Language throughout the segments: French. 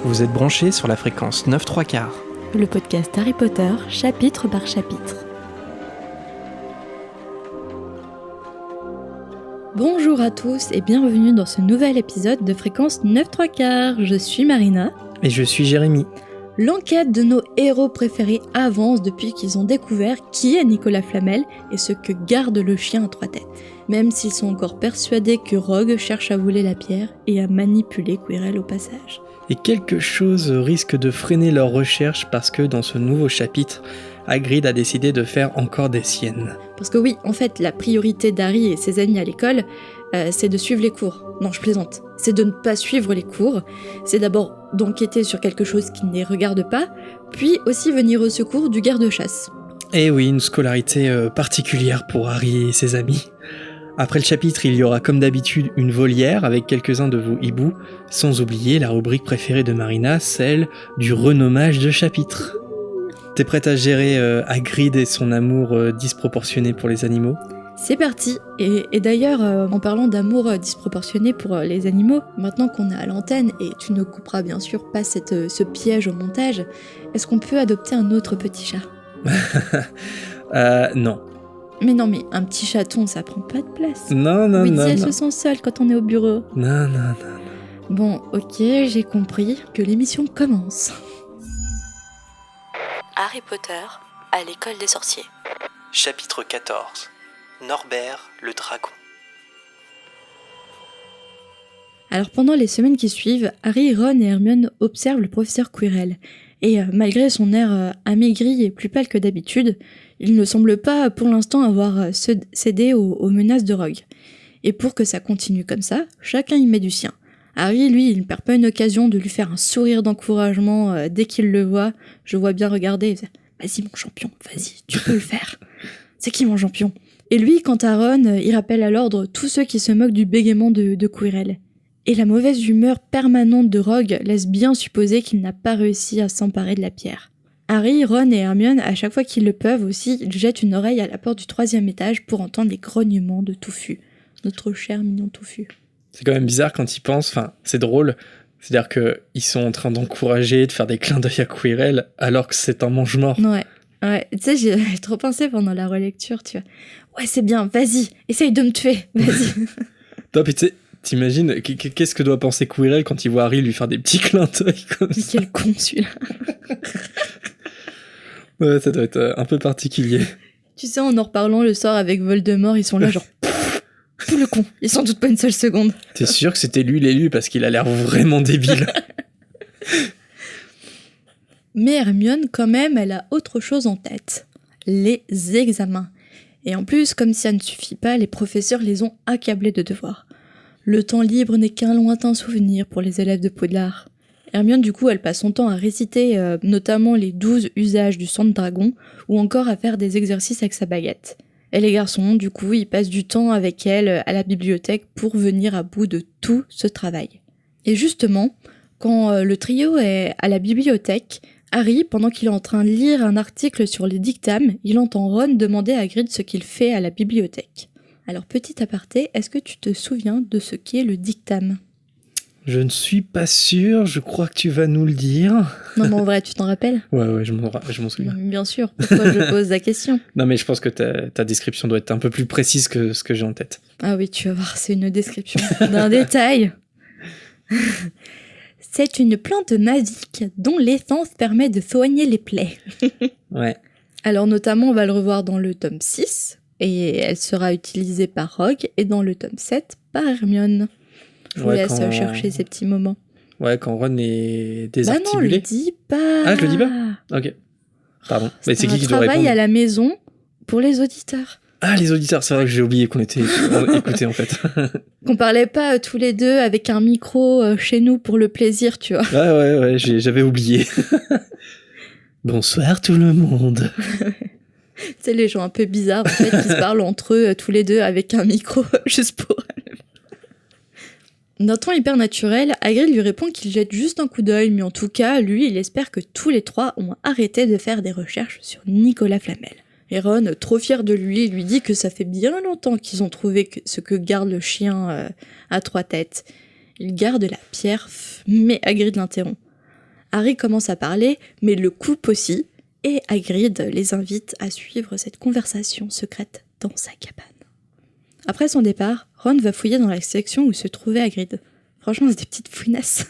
Vous êtes branchés sur la fréquence 9/3/4. Le podcast Harry Potter, chapitre par chapitre. Bonjour à tous et bienvenue dans ce nouvel épisode de fréquence 9/3/4. Je suis Marina. Et je suis Jérémy. L'enquête de nos héros préférés avance depuis qu'ils ont découvert qui est Nicolas Flamel et ce que garde le chien à trois têtes. Même s'ils sont encore persuadés que Rogue cherche à voler la pierre et à manipuler Quirrell au passage. Et quelque chose risque de freiner leur recherche parce que dans ce nouveau chapitre, Hagrid a décidé de faire encore des siennes. Parce que oui, en fait, la priorité d'Harry et ses amis à l'école, c'est de suivre les cours. Non, je plaisante. C'est de ne pas suivre les cours. C'est d'abord d'enquêter sur quelque chose qui ne les regarde pas, puis aussi venir au secours du garde-chasse. Et oui, une scolarité particulière pour Harry et ses amis. Après le chapitre, il y aura comme d'habitude une volière avec quelques-uns de vos hiboux, sans oublier la rubrique préférée de Marina, celle du renommage de chapitre. T'es prête à gérer Hagrid et son amour disproportionné pour les animaux ? C'est parti. Et d'ailleurs, en parlant d'amour disproportionné pour les animaux, maintenant qu'on est à l'antenne, et tu ne couperas bien sûr pas ce piège au montage, est-ce qu'on peut adopter un autre petit chat ? Non. Mais non, mais un petit chaton, ça prend pas de place. Non. Oui, elles se sentent seules quand on est au bureau. Non. Bon, ok, j'ai compris que l'émission commence. Harry Potter à l'école des sorciers. Chapitre 14. Norbert le dragon. Alors pendant les semaines qui suivent, Harry, Ron et Hermione observent le professeur Quirrell. Et malgré son air amaigri et plus pâle que d'habitude, il ne semble pas pour l'instant avoir cédé aux menaces de Rogue. Et pour que ça continue comme ça, chacun y met du sien. Harry, lui, il ne perd pas une occasion de lui faire un sourire d'encouragement dès qu'il le voit. Je vois bien regarder, vas-y mon champion, vas-y, tu peux le faire. C'est qui mon champion ? Et lui, quant à Ron, il rappelle à l'ordre tous ceux qui se moquent du bégaiement de Quirrell. Et la mauvaise humeur permanente de Rogue laisse bien supposer qu'il n'a pas réussi à s'emparer de la pierre. Harry, Ron et Hermione, à chaque fois qu'ils le peuvent aussi, ils jettent une oreille à la porte du 3e étage pour entendre les grognements de Touffu, notre cher mignon Touffu. C'est quand même bizarre quand ils pensent, enfin c'est drôle, c'est-à-dire qu'ils sont en train d'encourager, de faire des clins d'œil à Quirrell alors que c'est un mange-mort. Ouais, tu sais, j'ai trop pensé pendant la relecture, tu vois. Ouais, c'est bien, vas-y, essaye de me tuer, vas-y. Top, et tu sais, t'imagines, qu'est-ce que doit penser Quirrell quand il voit Harry lui faire des petits clins d'œil comme ça ? Quel con celui-là. Ouais, ça doit être un peu particulier. Tu sais, en reparlant le soir avec Voldemort, ils sont là genre... Tout le con, ils s'en doutent pas une seule seconde. T'es sûr que c'était lui l'élu parce qu'il a l'air vraiment débile. Mais Hermione, quand même, elle a autre chose en tête. Les examens. Et en plus, comme si ça ne suffit pas, les professeurs les ont accablés de devoirs. Le temps libre n'est qu'un lointain souvenir pour les élèves de Poudlard. Hermione, du coup, elle passe son temps à réciter notamment les 12 usages du sang de dragon, ou encore à faire des exercices avec sa baguette. Et les garçons, du coup, ils passent du temps avec elle à la bibliothèque pour venir à bout de tout ce travail. Et justement, quand le trio est à la bibliothèque, Harry, pendant qu'il est en train de lire un article sur les dictames, il entend Ron demander à Hagrid ce qu'il fait à la bibliothèque. Alors, petit aparté, est-ce que tu te souviens de ce qu'est le dictame ? Je ne suis pas sûr, je crois que tu vas nous le dire. Non, mais en vrai, tu t'en rappelles ? Ouais, je m'en souviens. Bien sûr, pourquoi je pose la question ? Non, mais je pense que ta description doit être un peu plus précise que ce que j'ai en tête. Ah oui, tu vas voir, c'est une description d'un détail. C'est une plante magique dont l'essence permet de soigner les plaies. Ouais. Alors notamment, on va le revoir dans le tome 6, et elle sera utilisée par Rogue, et dans le tome 7, par Hermione. Je vous laisse chercher ces petits moments. Ouais, quand Ron est désarticulé. Bah non, le dis pas. Ah, je le dis pas ? Ok. Pardon. Mais c'est qui doit répondre ? Travail à la maison pour les auditeurs. Ah, les auditeurs, c'est vrai que j'ai oublié qu'on était écoutés en fait. Qu'on parlait pas tous les deux avec un micro chez nous pour le plaisir, tu vois. Ouais, j'avais oublié. Bonsoir tout le monde. C'est les gens un peu bizarres en fait qui se parlent entre eux tous les deux avec un micro juste pour... D'un ton hyper naturel, Hagrid lui répond qu'il jette juste un coup d'œil, mais en tout cas, lui, il espère que tous les trois ont arrêté de faire des recherches sur Nicolas Flamel. Et Ron, trop fier de lui dit que ça fait bien longtemps qu'ils ont trouvé ce que garde le chien à trois têtes. Il garde la pierre, mais Hagrid l'interrompt. Harry commence à parler, mais le coupe aussi, et Hagrid les invite à suivre cette conversation secrète dans sa cabane. Après son départ, Ron va fouiller dans la section où se trouvait Hagrid. Franchement, c'est des petites fouinasses.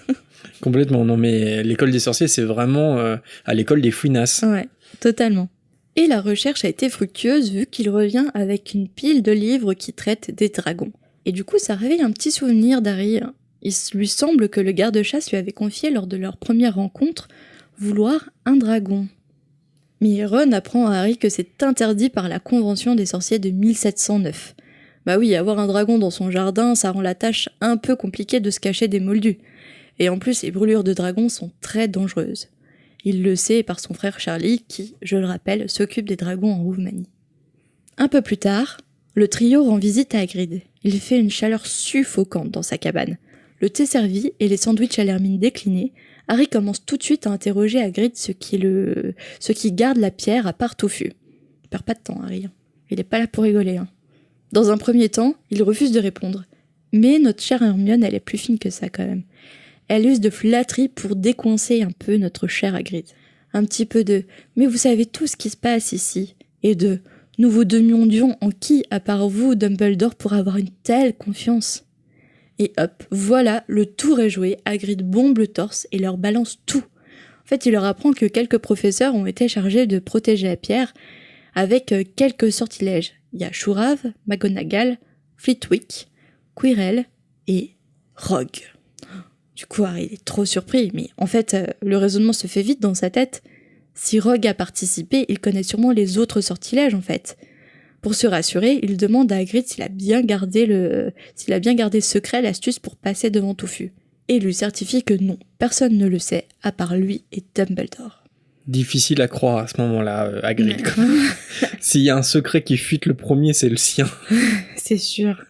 Complètement, non mais l'école des sorciers, c'est vraiment à l'école des fouinasses. Ouais, totalement. Et la recherche a été fructueuse vu qu'il revient avec une pile de livres qui traitent des dragons. Et du coup, ça réveille un petit souvenir d'Harry. Il lui semble que le garde-chasse lui avait confié lors de leur première rencontre vouloir un dragon. Mais Ron apprend à Harry que c'est interdit par la Convention des sorciers de 1709. Bah oui, avoir un dragon dans son jardin, ça rend la tâche un peu compliquée de se cacher des moldus. Et en plus, les brûlures de dragons sont très dangereuses. Il le sait par son frère Charlie qui, je le rappelle, s'occupe des dragons en Roumanie. Un peu plus tard, le trio rend visite à Hagrid. Il fait une chaleur suffocante dans sa cabane. Le thé servi et les sandwichs à l'hermine déclinés, Harry commence tout de suite à interroger Hagrid ce qui garde la pierre à part touffu. Il perd pas de temps, Harry. Il est pas là pour rigoler. Dans un premier temps, il refuse de répondre. Mais notre chère Hermione, elle est plus fine que ça quand même. Elle use de flatterie pour décoincer un peu notre cher Hagrid. Un petit peu de « mais vous savez tout ce qui se passe ici » et de « nous vous demandions en qui, à part vous, Dumbledore, pour avoir une telle confiance ?» Et hop, voilà, le tour est joué, Hagrid bombe le torse et leur balance tout. En fait, il leur apprend que quelques professeurs ont été chargés de protéger la pierre avec quelques sortilèges. Il y a Chourave, McGonagall, Flitwick, Quirrell et Rogue. Du coup, Harry est trop surpris, mais en fait, le raisonnement se fait vite dans sa tête. Si Rogue a participé, il connaît sûrement les autres sortilèges, en fait. Pour se rassurer, il demande à Hagrid s'il a bien gardé secret l'astuce pour passer devant Touffu. Et il lui certifie que non, personne ne le sait, à part lui et Dumbledore. Difficile à croire à ce moment-là, Hagrid. S'il y a un secret qui fuite le premier, c'est le sien. C'est sûr.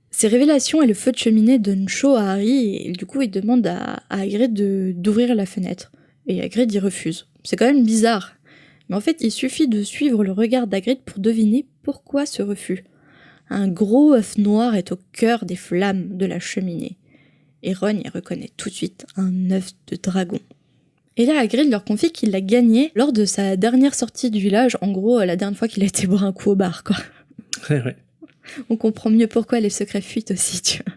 Ces révélations et le feu de cheminée donnent chaud à Harry et du coup il demande à Hagrid d'ouvrir la fenêtre. Et Hagrid y refuse. C'est quand même bizarre. Mais en fait il suffit de suivre le regard d'Hagrid pour deviner pourquoi ce refus. Un gros œuf noir est au cœur des flammes de la cheminée. Et Ron y reconnaît tout de suite un œuf de dragon. Et là Hagrid leur confie qu'il l'a gagné lors de sa dernière sortie du village, en gros la dernière fois qu'il a été boire un coup au bar, quoi. Ouais. On comprend mieux pourquoi les secrets fuitent aussi, tu vois.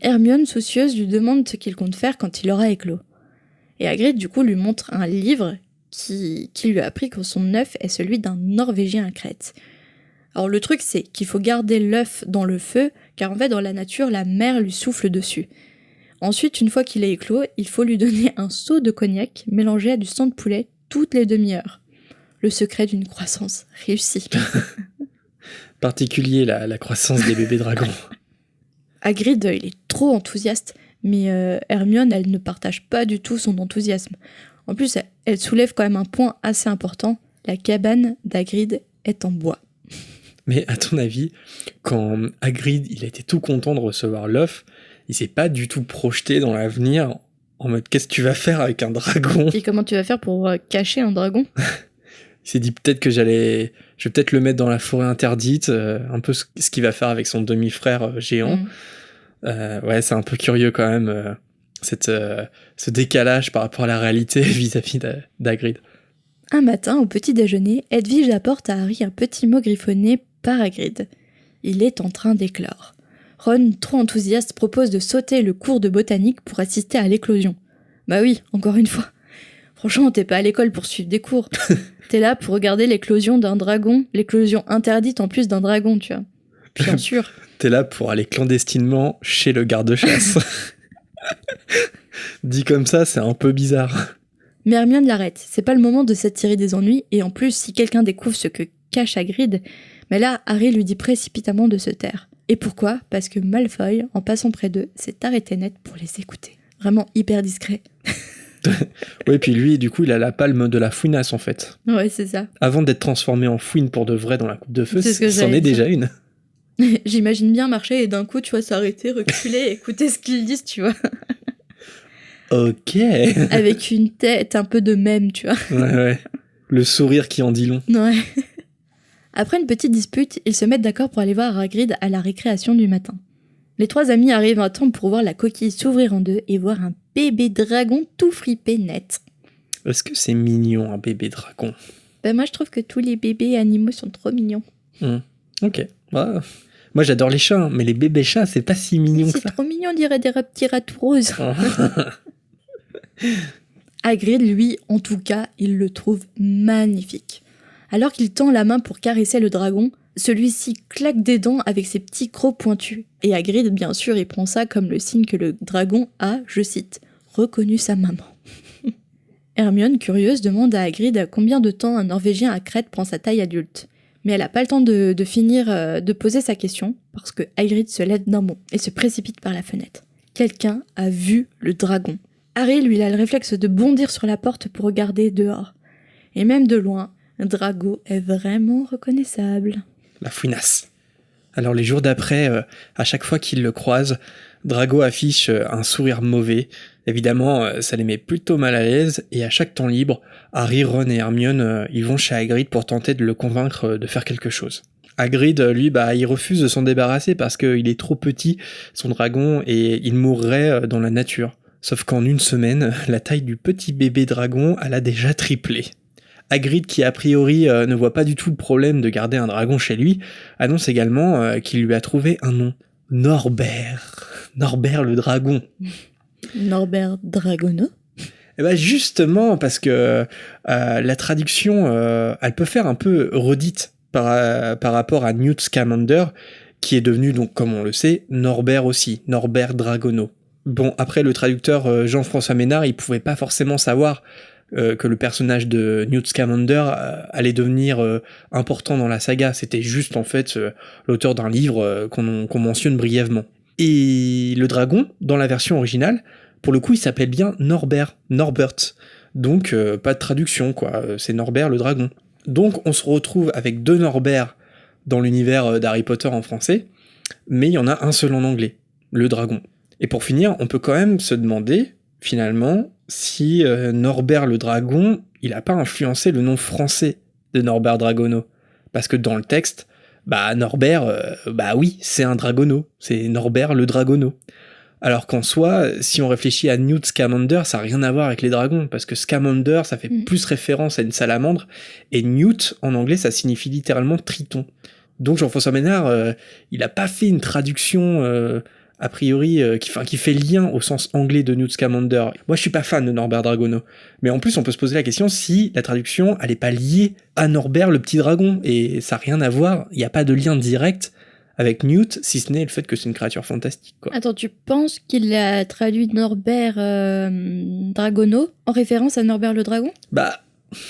Hermione, soucieuse, lui demande ce qu'il compte faire quand il aura éclos. Et Hagrid, du coup, lui montre un livre qui lui a appris que son œuf est celui d'un Norvégien à Crète. Alors le truc, c'est qu'il faut garder l'œuf dans le feu, car en fait, dans la nature, la mer lui souffle dessus. Ensuite, une fois qu'il est éclos, il faut lui donner un seau de cognac mélangé à du sang de poulet toutes les demi-heures. Le secret d'une croissance réussie. Particulier la croissance des bébés dragons. Hagrid, il est trop enthousiaste, mais Hermione, elle ne partage pas du tout son enthousiasme. En plus, elle soulève quand même un point assez important, la cabane d'Hagrid est en bois. Mais à ton avis, quand Hagrid il a été tout content de recevoir l'œuf, il s'est pas du tout projeté dans l'avenir en mode qu'est-ce que tu vas faire avec un dragon ? Et comment tu vas faire pour cacher un dragon ? Il s'est dit peut-être que je vais peut-être le mettre dans la forêt interdite, un peu ce qu'il va faire avec son demi-frère géant. Ouais, c'est un peu curieux quand même, ce décalage par rapport à la réalité vis-à-vis d'Hagrid. Un matin, au petit déjeuner, Hedwige apporte à Harry un petit mot griffonné par Hagrid. Il est en train d'éclore. Ron, trop enthousiaste, propose de sauter le cours de botanique pour assister à l'éclosion. Bah oui, encore une fois. Franchement, t'es pas à l'école pour suivre des cours. T'es là pour regarder l'éclosion d'un dragon, l'éclosion interdite en plus d'un dragon, tu vois. Bien sûr. T'es là pour aller clandestinement chez le garde-chasse. Dit comme ça, c'est un peu bizarre. Mais Hermione l'arrête. C'est pas le moment de s'attirer des ennuis, et en plus, si quelqu'un découvre ce que cache Hagrid, mais là, Harry lui dit précipitamment de se taire. Et pourquoi ? Parce que Malfoy, en passant près d'eux, s'est arrêté net pour les écouter. Vraiment hyper discret. Oui, puis lui, du coup, il a la palme de la fouinasse, en fait. Ouais, c'est ça. Avant d'être transformé en fouine pour de vrai dans la coupe de feu, c'en est déjà une. J'imagine bien marcher et d'un coup, tu vois, s'arrêter, reculer, écouter ce qu'ils disent, tu vois. Ok. Avec une tête un peu de mème, tu vois. Ouais. Le sourire qui en dit long. Ouais. Après une petite dispute, ils se mettent d'accord pour aller voir Hagrid à la récréation du matin. Les trois amis arrivent à temps pour voir la coquille s'ouvrir en deux et voir un bébé dragon tout fripé net. Est-ce que c'est mignon, un bébé dragon? Ben moi je trouve que tous les bébés animaux sont trop mignons. Ok. Ouais. Moi j'adore les chats, mais les bébés chats, c'est pas si mignon que C'est ça. trop mignon, on dirait des petits rats tout roses. Hagrid, lui, en tout cas, il le trouve magnifique. Alors qu'il tend la main pour caresser le dragon, celui-ci claque des dents avec ses petits crocs pointus. Et Hagrid, bien sûr, il prend ça comme le signe que le dragon a, je cite, reconnu sa maman. Hermione, curieuse, demande à Hagrid combien de temps un Norvégien à Crète prend sa taille adulte. Mais elle n'a pas le temps de finir de poser sa question, parce que Hagrid se lève d'un bond et se précipite par la fenêtre. Quelqu'un a vu le dragon. Harry, lui, il a le réflexe de bondir sur la porte pour regarder dehors. Et même de loin, Drago est vraiment reconnaissable. La fouinasse. Alors les jours d'après, à chaque fois qu'il le croise, Drago affiche un sourire mauvais. Évidemment, ça les met plutôt mal à l'aise, et à chaque temps libre, Harry, Ron et Hermione, ils vont chez Hagrid pour tenter de le convaincre de faire quelque chose. Hagrid, lui, il refuse de s'en débarrasser parce qu'il est trop petit, son dragon, et il mourrait dans la nature. Sauf qu'en une semaine, la taille du petit bébé dragon, elle a déjà triplé. Hagrid, qui a priori ne voit pas du tout le problème de garder un dragon chez lui, annonce également qu'il lui a trouvé un nom. Norbert. Norbert le dragon. Norbert Dragono. Et ben justement, parce que la traduction, elle peut faire un peu redite par rapport à Newt Scamander, qui est devenu, donc comme on le sait, Norbert aussi, Norbert Dragono. Bon, après, le traducteur Jean-François Ménard, il pouvait pas forcément savoir que le personnage de Newt Scamander allait devenir important dans la saga. C'était juste, en fait, l'auteur d'un livre qu'on mentionne brièvement. Et le dragon, dans la version originale, pour le coup, il s'appelle bien Norbert. Donc, pas de traduction, quoi. C'est Norbert le dragon. Donc, on se retrouve avec deux Norbert dans l'univers d'Harry Potter en français, mais il y en a un seul en anglais, le dragon. Et pour finir, on peut quand même se demander, finalement, si Norbert le dragon, il a pas influencé le nom français de Norbert Dragono. Parce que dans le texte, Norbert, oui, c'est un dragono, c'est Norbert le dragono. Alors qu'en soi, si on réfléchit à Newt Scamander, ça n'a rien à voir avec les dragons, parce que Scamander, ça fait plus référence à une salamandre, et Newt, en anglais, ça signifie littéralement triton. Donc Jean-François Ménard, il n'a pas fait une traduction a priori qui fait lien au sens anglais de Newt Scamander. Moi, je suis pas fan de Norbert Dragono, mais en plus, on peut se poser la question si la traduction, elle est pas liée à Norbert le petit dragon, et ça n'a rien à voir, il n'y a pas de lien direct avec Newt, si ce n'est le fait que c'est une créature fantastique, quoi. Attends, tu penses qu'il a traduit Norbert Dragono en référence à Norbert le dragon ?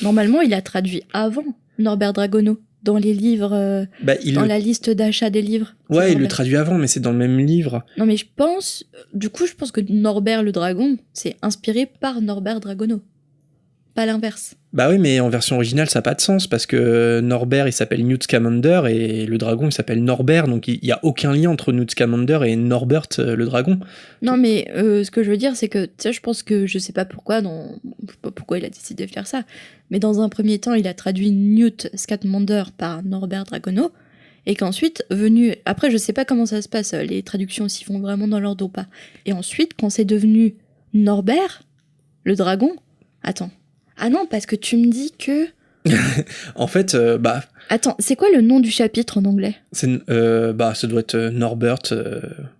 Normalement, il a traduit avant Norbert Dragono, dans les livres, la liste d'achat des livres. Ouais, il le traduit avant, mais c'est dans le même livre. Non, mais je pense que Norbert le dragon, c'est inspiré par Norbert Dragono. Pas l'inverse. Bah oui, mais en version originale, ça n'a pas de sens, parce que Norbert, il s'appelle Newt Scamander, et le dragon, il s'appelle Norbert, donc il n'y a aucun lien entre Newt Scamander et Norbert, le dragon. Non, mais ce que je veux dire, c'est que, tu sais, je pense que, je sais pas pourquoi il a décidé de faire ça, mais dans un premier temps, il a traduit Newt Scamander par Norbert Dragono, et qu'ensuite, après, je sais pas comment ça se passe, les traductions s'y font vraiment dans l'ordre ou pas, et ensuite, quand c'est devenu Norbert, le dragon, attends. Ah non, parce que tu me dis que... En fait, Attends, c'est quoi le nom du chapitre en anglais ? Ça doit être Norbert...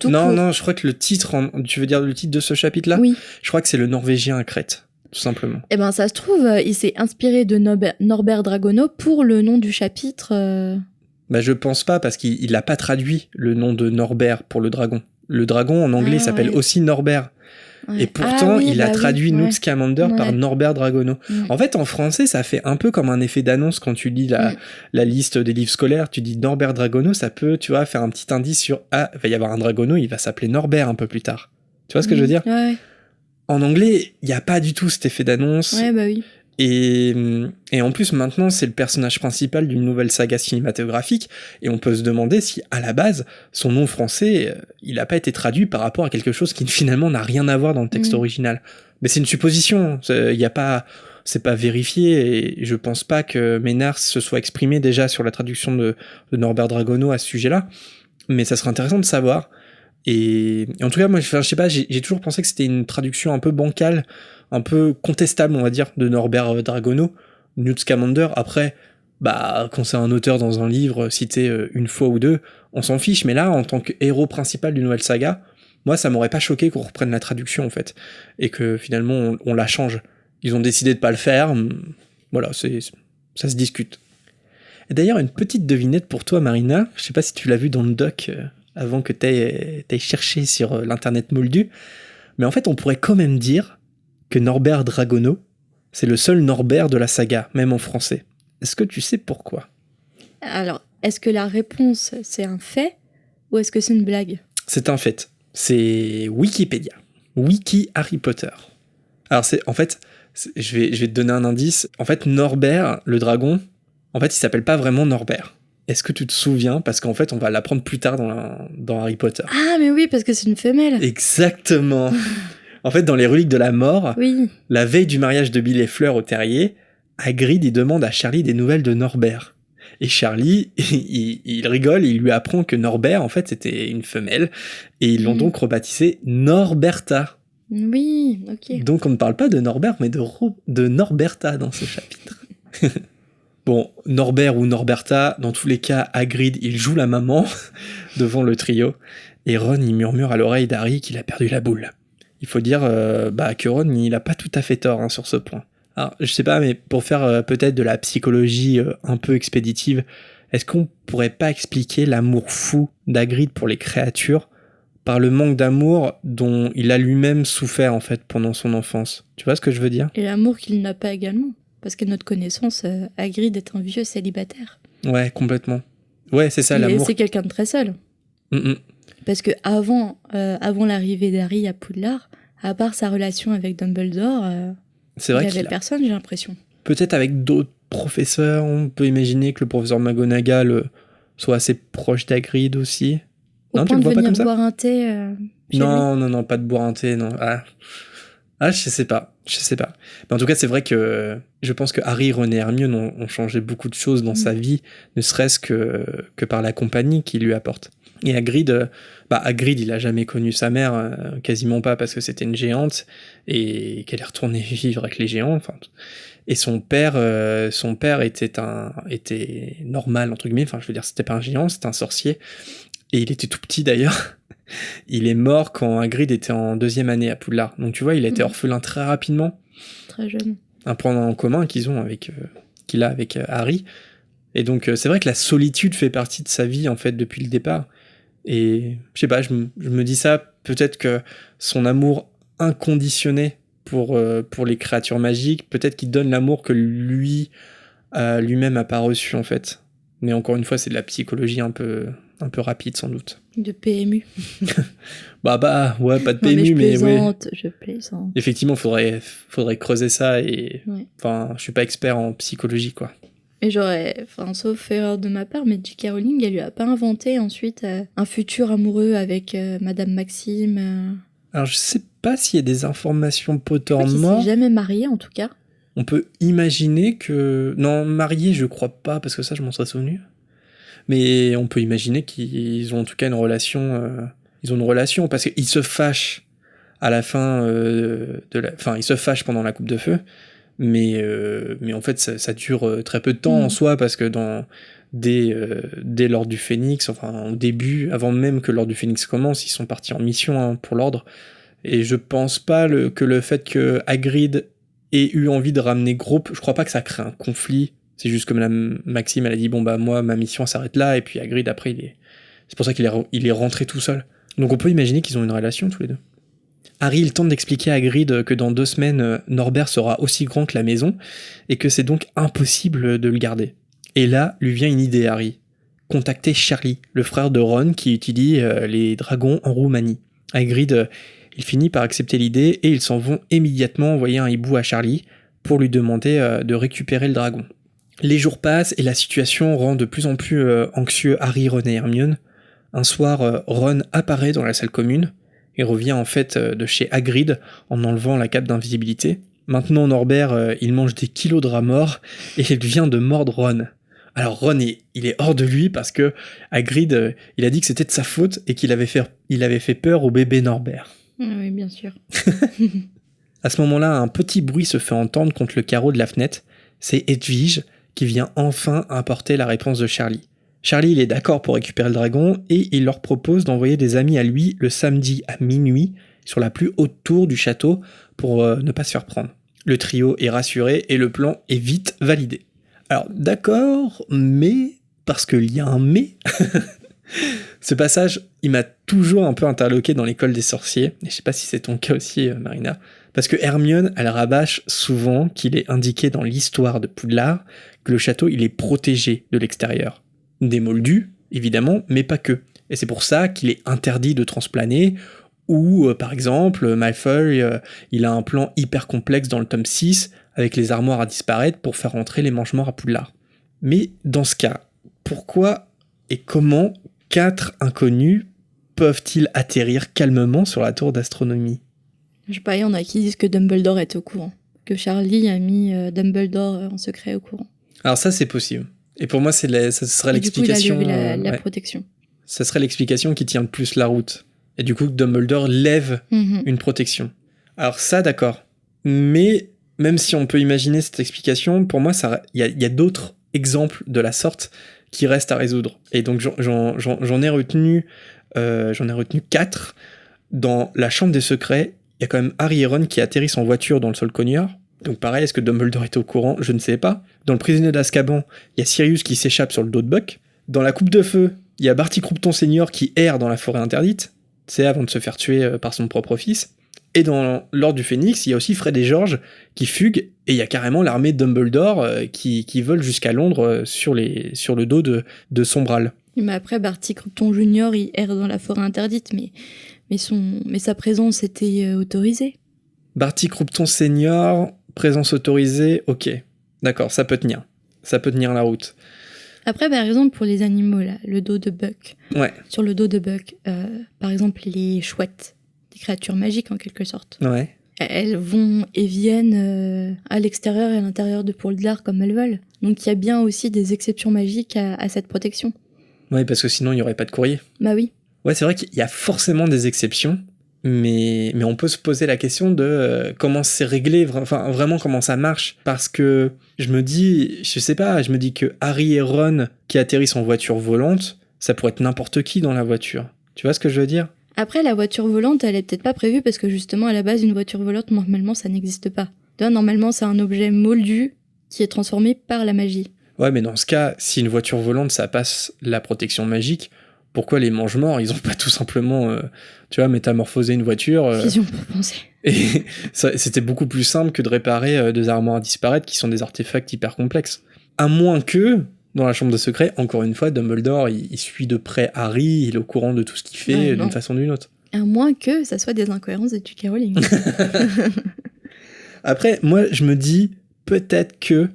Non, je crois que le titre... Tu veux dire le titre de ce chapitre-là ? Oui. Je crois que c'est le Norvégien à Crète, tout simplement. Eh ben, ça se trouve, il s'est inspiré de Norbert Dragono pour le nom du chapitre... Je pense pas, parce qu'il n'a pas traduit le nom de Norbert pour le dragon. Le dragon, en anglais, s'appelle aussi Norbert. Ouais. Et pourtant, il a traduit Newt Scamander par Norbert Dragono. En fait, en français, ça fait un peu comme un effet d'annonce quand tu lis la liste des livres scolaires. Tu dis Norbert Dragono, ça peut, tu vois, faire un petit indice sur « Ah, il va y avoir un Dragono, il va s'appeler Norbert un peu plus tard. » Tu vois ce que je veux dire ? Ouais. En anglais, il n'y a pas du tout cet effet d'annonce. Ouais, bah oui. Et en plus, maintenant, c'est le personnage principal d'une nouvelle saga cinématographique, et on peut se demander si, à la base, son nom français, il n'a pas été traduit par rapport à quelque chose qui finalement n'a rien à voir dans le texte original. Mais c'est une supposition, c'est pas vérifié, et je pense pas que Ménard se soit exprimé déjà sur la traduction de Norbert Dragono à ce sujet-là, mais ça serait intéressant de savoir Et en tout cas, moi, je sais pas, j'ai toujours pensé que c'était une traduction un peu bancale, un peu contestable, on va dire, de Norbert Dragono, Newt Scamander. Après, bah, quand c'est un auteur dans un livre cité une fois ou deux, on s'en fiche. Mais là, en tant que héros principal d'une nouvelle saga, moi, ça m'aurait pas choqué qu'on reprenne la traduction, en fait. Et que finalement, on la change. Ils ont décidé de pas le faire. Voilà, ça se discute. Et d'ailleurs, une petite devinette pour toi, Marina. Je sais pas si tu l'as vu dans le doc avant que t'aies cherché sur l'internet moldu. Mais en fait, on pourrait quand même dire que Norbert Dragono, c'est le seul Norbert de la saga, même en français. Est-ce que tu sais pourquoi ? Alors, est-ce que la réponse, c'est un fait ou est-ce que c'est une blague ? C'est un fait. C'est Wikipédia. Wiki Harry Potter. Alors, je vais te donner un indice. En fait, Norbert, le dragon, en fait, il s'appelle pas vraiment Norbert. Est-ce que tu te souviens ? Parce qu'en fait, on va l'apprendre plus tard dans Harry Potter. Ah, mais oui, parce que c'est une femelle. Exactement. En fait, dans les reliques de la mort, Oui. la veille du mariage de Bill et Fleur au terrier, Hagrid, il demande à Charlie des nouvelles de Norbert. Et Charlie, il rigole, il lui apprend que Norbert, en fait, c'était une femelle, et ils l'ont donc rebaptisé Norberta. Oui, ok. Donc on ne parle pas de Norbert, mais de Norberta dans ce chapitre. Bon, Norbert ou Norberta, dans tous les cas, Hagrid, il joue la maman devant le trio, et Ron, il murmure à l'oreille d'Harry qu'il a perdu la boule. Il faut dire que Ron, il a pas tout à fait tort sur ce point. Alors, je sais pas, mais pour faire peut-être de la psychologie un peu expéditive, est-ce qu'on pourrait pas expliquer l'amour fou d'Hagrid pour les créatures par le manque d'amour dont il a lui-même souffert en fait pendant son enfance ? Tu vois ce que je veux dire ? Et l'amour qu'il n'a pas également. Parce qu'à notre connaissance, Hagrid est un vieux célibataire. Ouais, complètement. Ouais, c'est ça, l'amour. C'est quelqu'un de très seul. Parce que avant l'arrivée d'Harry à Poudlard, à part sa relation avec Dumbledore, c'est vrai il n'y avait personne, j'ai l'impression. Peut-être avec d'autres professeurs, on peut imaginer que le professeur McGonagall soit assez proche d'Hagrid aussi. Au point de venir boire un thé Non, pas de boire un thé, non. Ah, je sais pas. Mais en tout cas, c'est vrai que je pense que Harry, Ron et Hermione ont changé beaucoup de choses dans sa vie, ne serait-ce que par la compagnie qu'ils lui apportent. Et Hagrid, il a jamais connu sa mère, quasiment pas, parce que c'était une géante, et qu'elle est retournée vivre avec les géants, enfin. Et son père était normal, entre guillemets, enfin, je veux dire, c'était pas un géant, c'était un sorcier, et il était tout petit d'ailleurs. Il est mort quand Hagrid était en 2e année à Poudlard. Donc tu vois, il a été orphelin très rapidement. Très jeune. Un point en commun qu'il a avec Harry. Et donc c'est vrai que la solitude fait partie de sa vie en fait depuis le départ. Et je sais pas, je me dis ça, peut-être que son amour inconditionné pour les créatures magiques, peut-être qu'il donne l'amour que lui-même a pas reçu en fait. Mais encore une fois, c'est de la psychologie un peu rapide sans doute. De PMU. Ouais, pas de PMU, non, mais je plaisante. Effectivement, faudrait creuser ça et... Ouais. Enfin, je suis pas expert en psychologie, quoi. Et sauf erreur de ma part, mais J.K. Rowling, elle lui a pas inventé ensuite un futur amoureux avec Madame Maxime. Alors, je sais pas s'il y a des informations Pottermore. Il s'est jamais marié, en tout cas. On peut imaginer que... Non, marié, je crois pas, parce que ça, je m'en serais souvenu. Mais on peut imaginer qu'ils ont en tout cas une relation... Ils ont une relation, parce qu'ils se fâchent à la fin Enfin, ils se fâchent pendant la coupe de feu, mais en fait, ça dure très peu de temps en soi, parce que dès l'Ordre du Phénix, enfin, au début, avant même que l'Ordre du Phénix commence, ils sont partis en mission pour l'Ordre, et je pense pas que le fait que Hagrid ait eu envie de ramener Groupe, je crois pas que ça crée un conflit. C'est juste comme Maxime, elle a dit, moi, ma mission s'arrête là, et puis Hagrid, après, c'est pour ça qu'il est rentré tout seul. Donc on peut imaginer qu'ils ont une relation, tous les deux. Harry, il tente d'expliquer à Hagrid que dans 2 semaines, Norbert sera aussi grand que la maison, et que c'est donc impossible de le garder. Et là, lui vient une idée, Harry. Contacter Charlie, le frère de Ron, qui étudie les dragons en Roumanie. Hagrid, il finit par accepter l'idée, et ils s'en vont immédiatement envoyer un hibou à Charlie, pour lui demander de récupérer le dragon. Les jours passent, et la situation rend de plus en plus anxieux Harry, Ron et Hermione. Un soir, Ron apparaît dans la salle commune, et revient en fait de chez Hagrid en enlevant la cape d'invisibilité. Maintenant, Norbert, il mange des kilos de rats morts, et il vient de mordre Ron. Alors Ron, il est hors de lui parce que Hagrid, il a dit que c'était de sa faute et qu'il avait fait peur au bébé Norbert. Oui, bien sûr. À ce moment-là, un petit bruit se fait entendre contre le carreau de la fenêtre. C'est Hedwige qui vient enfin apporter la réponse de Charlie. Charlie, il est d'accord pour récupérer le dragon et il leur propose d'envoyer des amis à lui le samedi à minuit sur la plus haute tour du château pour ne pas se faire prendre. Le trio est rassuré et le plan est vite validé. Alors d'accord, mais, parce qu'il y a un mais, ce passage, il m'a toujours un peu interloqué dans l'école des sorciers, et je sais pas si c'est ton cas aussi, Marina, parce que Hermione, elle rabâche souvent qu'il est indiqué dans l'histoire de Poudlard que le château, il est protégé de l'extérieur. Des moldus, évidemment, mais pas que. Et c'est pour ça qu'il est interdit de transplaner, ou par exemple, Malfoy, il a un plan hyper complexe dans le tome 6, avec les armoires à disparaître pour faire entrer les mange-morts à Poudlard. Mais dans ce cas, pourquoi et comment 4 inconnus peuvent-ils atterrir calmement sur la tour d'astronomie ? Je sais pas, il y en a qui disent que Dumbledore est au courant. Que Charlie a mis Dumbledore en secret au courant. Alors ça, c'est possible. Et pour moi, ça serait l'explication... Du coup, il a levé la protection. Ça serait l'explication qui tient le plus la route. Et du coup, Dumbledore lève une protection. Alors ça, d'accord. Mais même si on peut imaginer cette explication, pour moi, il y a d'autres exemples de la sorte qui restent à résoudre. Et donc, j'en ai retenu 4. Dans la chambre des secrets, il y a quand même Harry et Ron qui atterrissent en voiture dans le sol cogneur. Donc pareil, est-ce que Dumbledore était au courant ? Je ne sais pas. Dans le prisonnier d'Azkaban, il y a Sirius qui s'échappe sur le dos de Buck. Dans la coupe de feu, il y a Barty Croupton Senior qui erre dans la forêt interdite, c'est avant de se faire tuer par son propre fils. Et dans l'Ordre du Phénix, il y a aussi Fred et George qui fuguent, et il y a carrément l'armée de Dumbledore qui vole jusqu'à Londres sur le dos de Sombral. Mais après, Barty Croupton Junior, il erre dans la forêt interdite, mais sa présence était autorisée. Barty Croupton Senior, présence autorisée, ok. D'accord, ça peut tenir. Ça peut tenir la route. Après, par exemple, pour les animaux, là, le dos de Buck. Ouais. Sur le dos de Buck, par exemple, les chouettes, des créatures magiques en quelque sorte. Ouais. Elles vont et viennent à l'extérieur et à l'intérieur de Poudlard comme elles veulent. Donc il y a bien aussi des exceptions magiques à cette protection. Ouais, parce que sinon il n'y aurait pas de courrier. Bah oui. Ouais, c'est vrai qu'il y a forcément des exceptions, mais on peut se poser la question de comment c'est réglé, vraiment comment ça marche. Parce que je me dis que Harry et Ron qui atterrissent en voiture volante, ça pourrait être n'importe qui dans la voiture. Tu vois ce que je veux dire ? Après, la voiture volante, elle est peut-être pas prévue parce que justement, à la base, une voiture volante, normalement, ça n'existe pas. Normalement, c'est un objet moldu qui est transformé par la magie. Ouais, mais dans ce cas, si une voiture volante, ça passe la protection magique, pourquoi les mange-morts, ils ont pas tout simplement, métamorphosé une voiture Fusion pour penser. Et c'était beaucoup plus simple que de réparer des armoires à disparaître qui sont des artefacts hyper complexes. À moins que, dans la chambre de secret, encore une fois, Dumbledore, il suit de près Harry, il est au courant de tout ce qu'il fait d'une façon ou d'une autre. À moins que ça soit des incohérences de J.K. Rowling. Après, moi, je me dis peut-être que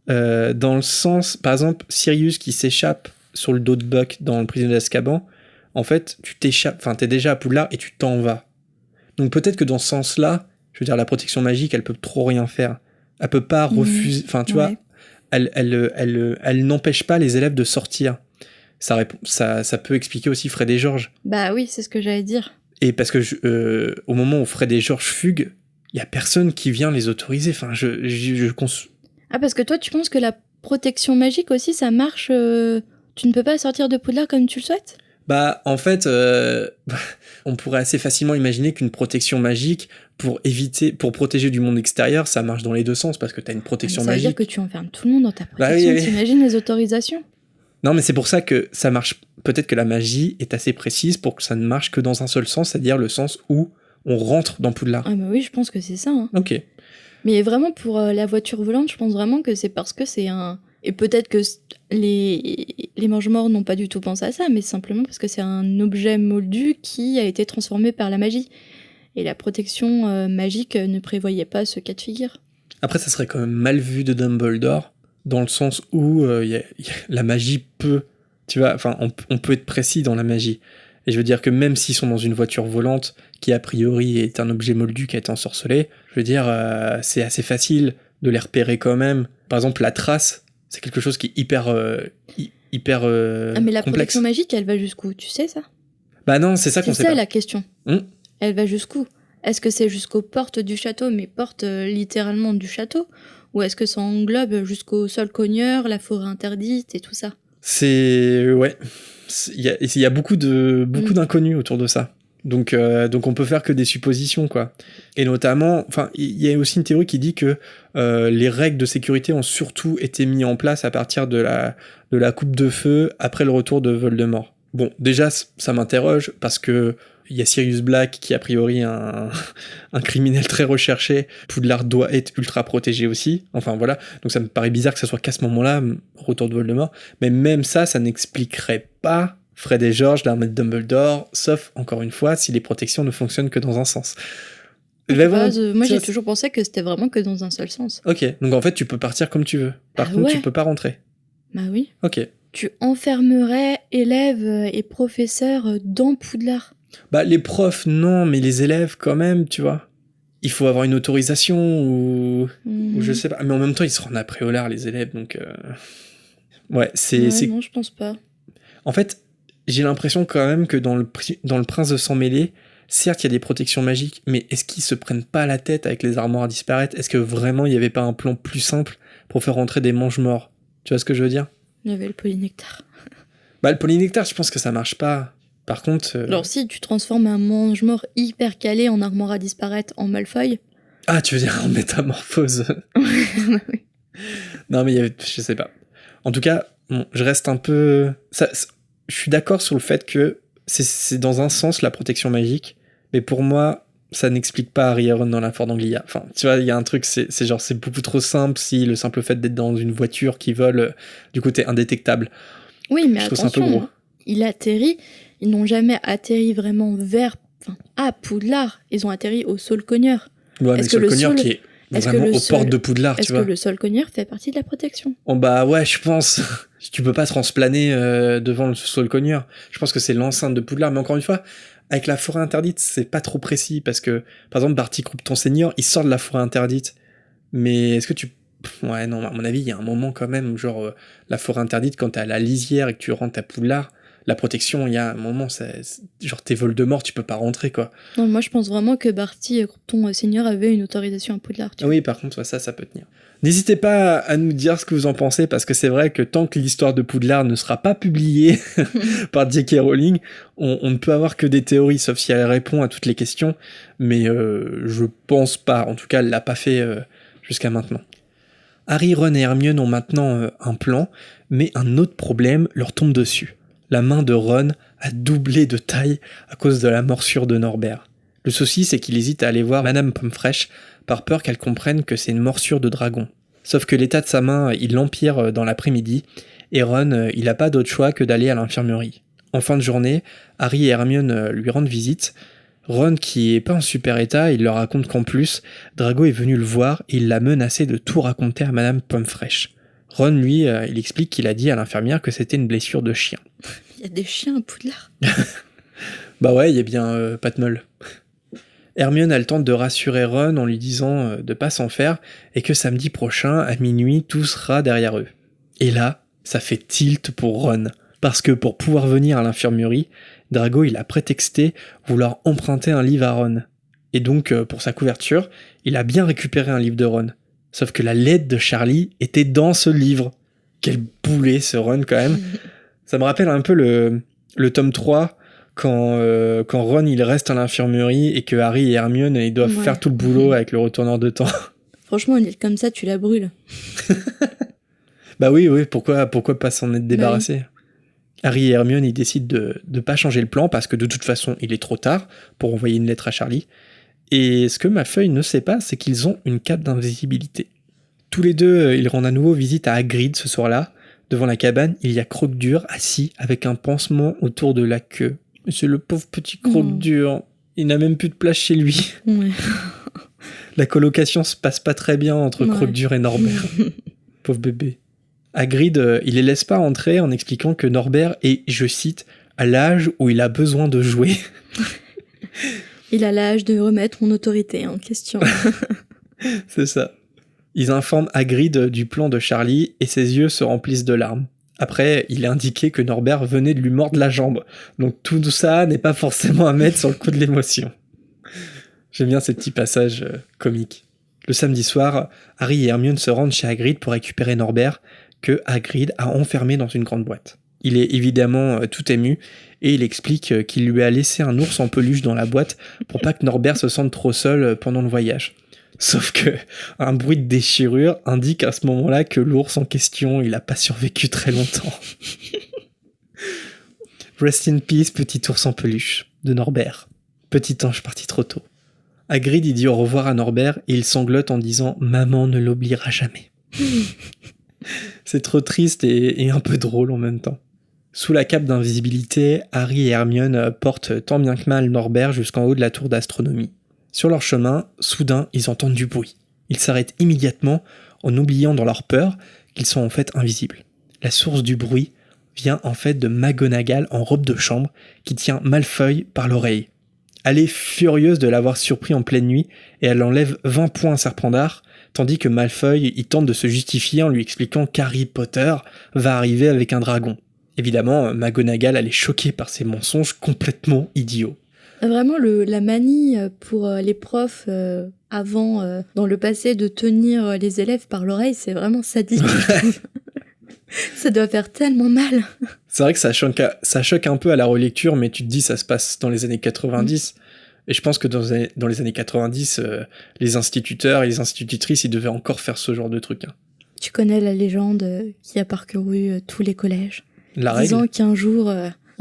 dans le sens, par exemple, Sirius qui s'échappe sur le dos de Buck dans le prisonnier d'Azkaban, en fait, tu t'échappes, t'es déjà à Poudlard et tu t'en vas. Donc peut-être que dans ce sens-là, je veux dire, la protection magique, elle peut trop rien faire. Elle peut pas refuser, tu vois, elle n'empêche pas les élèves de sortir. Ça peut expliquer aussi Fred et George. Bah oui, c'est ce que j'allais dire. Et parce que au moment où Fred et George fuguent, il y a personne qui vient les autoriser. Ah, parce que toi, tu penses que la protection magique aussi, ça marche tu ne peux pas sortir de Poudlard comme tu le souhaites ? Bah, en fait, on pourrait assez facilement imaginer qu'une protection magique, pour protéger du monde extérieur, ça marche dans les deux sens, parce que t'as une protection magique. Ça veut dire que tu enfermes tout le monde dans ta protection, oui. T'imagines les autorisations ? Non, mais c'est pour ça que ça marche. Peut-être que la magie est assez précise pour que ça ne marche que dans un seul sens, c'est-à-dire le sens où on rentre dans Poudlard. Ah bah oui, je pense que c'est ça. Hein. Ok. Mais vraiment, pour la voiture volante, je pense vraiment que c'est parce que c'est un... Et peut-être que les mange-morts n'ont pas du tout pensé à ça, mais simplement parce que c'est un objet moldu qui a été transformé par la magie. Et la protection magique ne prévoyait pas ce cas de figure. Après, ça serait quand même mal vu de Dumbledore, dans le sens où la magie peut... Tu vois, on peut être précis dans la magie. Et je veux dire que même s'ils sont dans une voiture volante, qui a priori est un objet moldu qui a été ensorcelé, je veux dire, c'est assez facile de les repérer quand même. Par exemple, la trace C'est quelque chose qui est hyper mais la complexe. protection magique, elle va jusqu'où? Tu sais ça? Bah non, c'est ça qu'on sait C'est ça pas. la question. Elle va jusqu'où? Est-ce que c'est jusqu'aux portes du château, mais portes littéralement du château? Ou est-ce que ça englobe jusqu'au sol cogneur, la forêt interdite et tout ça? Ouais. Il y a beaucoup d'inconnus autour de ça. Donc on peut faire que des suppositions, quoi. Et notamment, enfin, il y a aussi une théorie qui dit que les règles de sécurité ont surtout été mises en place à partir de la coupe de feu après le retour de Voldemort. Bon, déjà, ça m'interroge parce que il y a Sirius Black qui, a priori, un criminel très recherché. Poudlard doit être ultra protégé aussi. Enfin, voilà. Donc ça me paraît bizarre que ça soit qu'à ce moment-là, retour de Voldemort. Mais même ça n'expliquerait pas Fred et George, l'armée de Dumbledore, sauf, encore une fois, si les protections ne fonctionnent que dans un sens. Moi, j'ai toujours pensé que c'était vraiment que dans un seul sens. Ok, donc en fait, tu peux partir comme tu veux. Par contre, tu peux pas rentrer. Bah oui. Ok. Tu enfermerais élèves et professeurs dans Poudlard. Bah, les profs, non, mais les élèves, quand même, tu vois. Il faut avoir une autorisation ou je sais pas. Mais en même temps, ils se rendent à Préolard, les élèves, donc... Ouais, non, je pense pas. En fait, j'ai l'impression quand même que dans le Prince de Sang Mêlé, certes, il y a des protections magiques, mais est-ce qu'ils se prennent pas la tête avec les armoires à disparaître? Est-ce que vraiment, il y avait pas un plan plus simple pour faire rentrer des mange-morts? Tu vois ce que je veux dire? Il y avait le polynectar. Bah, le polynectar, je pense que ça marche pas. Par contre... Alors si tu transformes un mange-mort hyper calé en armoire à disparaître en Malfoy... Ah, tu veux dire en métamorphose? Oui. Non, mais je sais pas. En tout cas, bon, je reste un peu... Je suis d'accord sur le fait que c'est dans un sens la protection magique, mais pour moi, ça n'explique pas Harry et Ron dans la Ford Anglia. Enfin, tu vois, il y a un truc, c'est beaucoup trop simple si le simple fait d'être dans une voiture qui vole, du coup, t'es indétectable. Oui, mais je trouve ça un peu gros. Il atterrit, ils n'ont jamais atterri vraiment à Poudlard, ils ont atterri au sol cogneur. Ouais, mais le sol cogneur qui est vraiment aux portes de Poudlard, tu vois. Est-ce que le sol cogneur fait partie de la protection? Oh bah ouais, je pense. Tu peux pas transplaner devant le sol cogneur. Je pense que c'est l'enceinte de Poudlard, mais encore une fois, avec la forêt interdite, c'est pas trop précis, parce que, par exemple, Barty Croupton Senior, il sort de la forêt interdite. Mais est-ce que tu... Ouais, non, à mon avis, il y a un moment quand même, genre, la forêt interdite, quand t'es à la lisière et que tu rentres à Poudlard, la protection, il y a un moment, genre t'es Voldemort, tu peux pas rentrer, quoi. Non, moi je pense vraiment que Barty Croupton Senior avait une autorisation à Poudlard. Oui, par contre, ça peut tenir. N'hésitez pas à nous dire ce que vous en pensez, parce que c'est vrai que tant que l'histoire de Poudlard ne sera pas publiée par J.K. Rowling, on ne peut avoir que des théories, sauf si elle répond à toutes les questions, mais je pense pas, en tout cas elle l'a pas fait jusqu'à maintenant. Harry, Ron et Hermione ont maintenant un plan, mais un autre problème leur tombe dessus. La main de Ron a doublé de taille à cause de la morsure de Norbert. Le souci, c'est qu'il hésite à aller voir Madame Pomme-Fraîche par peur qu'elle comprenne que c'est une morsure de dragon. Sauf que l'état de sa main, il l'empire dans l'après-midi, et Ron, il n'a pas d'autre choix que d'aller à l'infirmerie. En fin de journée, Harry et Hermione lui rendent visite. Ron, qui est pas en super état, il leur raconte qu'en plus, Drago est venu le voir et il l'a menacé de tout raconter à Madame Pomme-Fraîche. Ron, lui, il explique qu'il a dit à l'infirmière que c'était une blessure de chien. Il y a des chiens à Poudlard. Bah ouais, il y a bien Patmol. Hermione, elle tente de rassurer Ron en lui disant de pas s'en faire et que samedi prochain, à minuit, tout sera derrière eux. Et là, ça fait tilt pour Ron. Parce que pour pouvoir venir à l'infirmerie, Drago, il a prétexté vouloir emprunter un livre à Ron. Et donc, pour sa couverture, il a bien récupéré un livre de Ron. Sauf que la lettre de Charlie était dans ce livre. Quel boulet ce Ron quand même. Ça me rappelle un peu le tome 3 quand Ron il reste à l'infirmerie et que Harry et Hermione ils doivent faire tout le boulot avec le retourneur de temps. Franchement, une lettre comme ça, tu la brûles. Bah oui, pourquoi pas s'en être débarrassé? Oui. Harry et Hermione ils décident de pas changer le plan parce que de toute façon il est trop tard pour envoyer une lettre à Charlie. Et ce que ma feuille ne sait pas, c'est qu'ils ont une cape d'invisibilité. Tous les deux, ils rendent à nouveau visite à Hagrid ce soir-là. Devant la cabane, il y a Croque-Dur assis avec un pansement autour de la queue. C'est le pauvre petit Croque-Dur. Il n'a même plus de place chez lui. Ouais. La colocation se passe pas très bien entre Croque-Dur et Norbert. Pauvre bébé. Hagrid, il les laisse pas entrer en expliquant que Norbert est, je cite, à l'âge où il a besoin de jouer. Il a l'âge de remettre mon autorité en question. C'est ça. Ils informent Hagrid du plan de Charlie et ses yeux se remplissent de larmes. Après, il est indiqué que Norbert venait de lui mordre la jambe, donc tout ça n'est pas forcément à mettre sur le coup de l'émotion. J'aime bien ces petits passages comiques. Le samedi soir, Harry et Hermione se rendent chez Hagrid pour récupérer Norbert, que Hagrid a enfermé dans une grande boîte. Il est évidemment tout ému, et il explique qu'il lui a laissé un ours en peluche dans la boîte pour pas que Norbert se sente trop seul pendant le voyage. Sauf que un bruit de déchirure indique à ce moment-là que l'ours en question, il a pas survécu très longtemps. Rest in peace, petit ours en peluche, de Norbert. Petit ange parti trop tôt. Hagrid il dit au revoir à Norbert et il sanglote en disant « Maman ne l'oubliera jamais ». C'est trop triste et un peu drôle en même temps. Sous la cape d'invisibilité, Harry et Hermione portent tant bien que mal Norbert jusqu'en haut de la tour d'astronomie. Sur leur chemin, soudain, ils entendent du bruit. Ils s'arrêtent immédiatement en oubliant dans leur peur qu'ils sont en fait invisibles. La source du bruit vient en fait de McGonagall en robe de chambre qui tient Malfoy par l'oreille. Elle est furieuse de l'avoir surpris en pleine nuit et elle enlève 20 points à Serpentard, tandis que Malfoy il tente de se justifier en lui expliquant qu'Harry Potter va arriver avec un dragon. Évidemment, McGonagall elle est choquée par ces mensonges complètement idiots. Vraiment, la manie pour les profs avant, dans le passé, de tenir les élèves par l'oreille, c'est vraiment sadique. Ça doit faire tellement mal. C'est vrai que ça choque un peu à la relecture, mais tu te dis ça se passe dans les années 90. Et je pense que dans les années 90, les instituteurs et les institutrices, ils devaient encore faire ce genre de truc. Hein. Tu connais la légende qui a parcouru tous les collèges. La règle. Disant qu'un jour...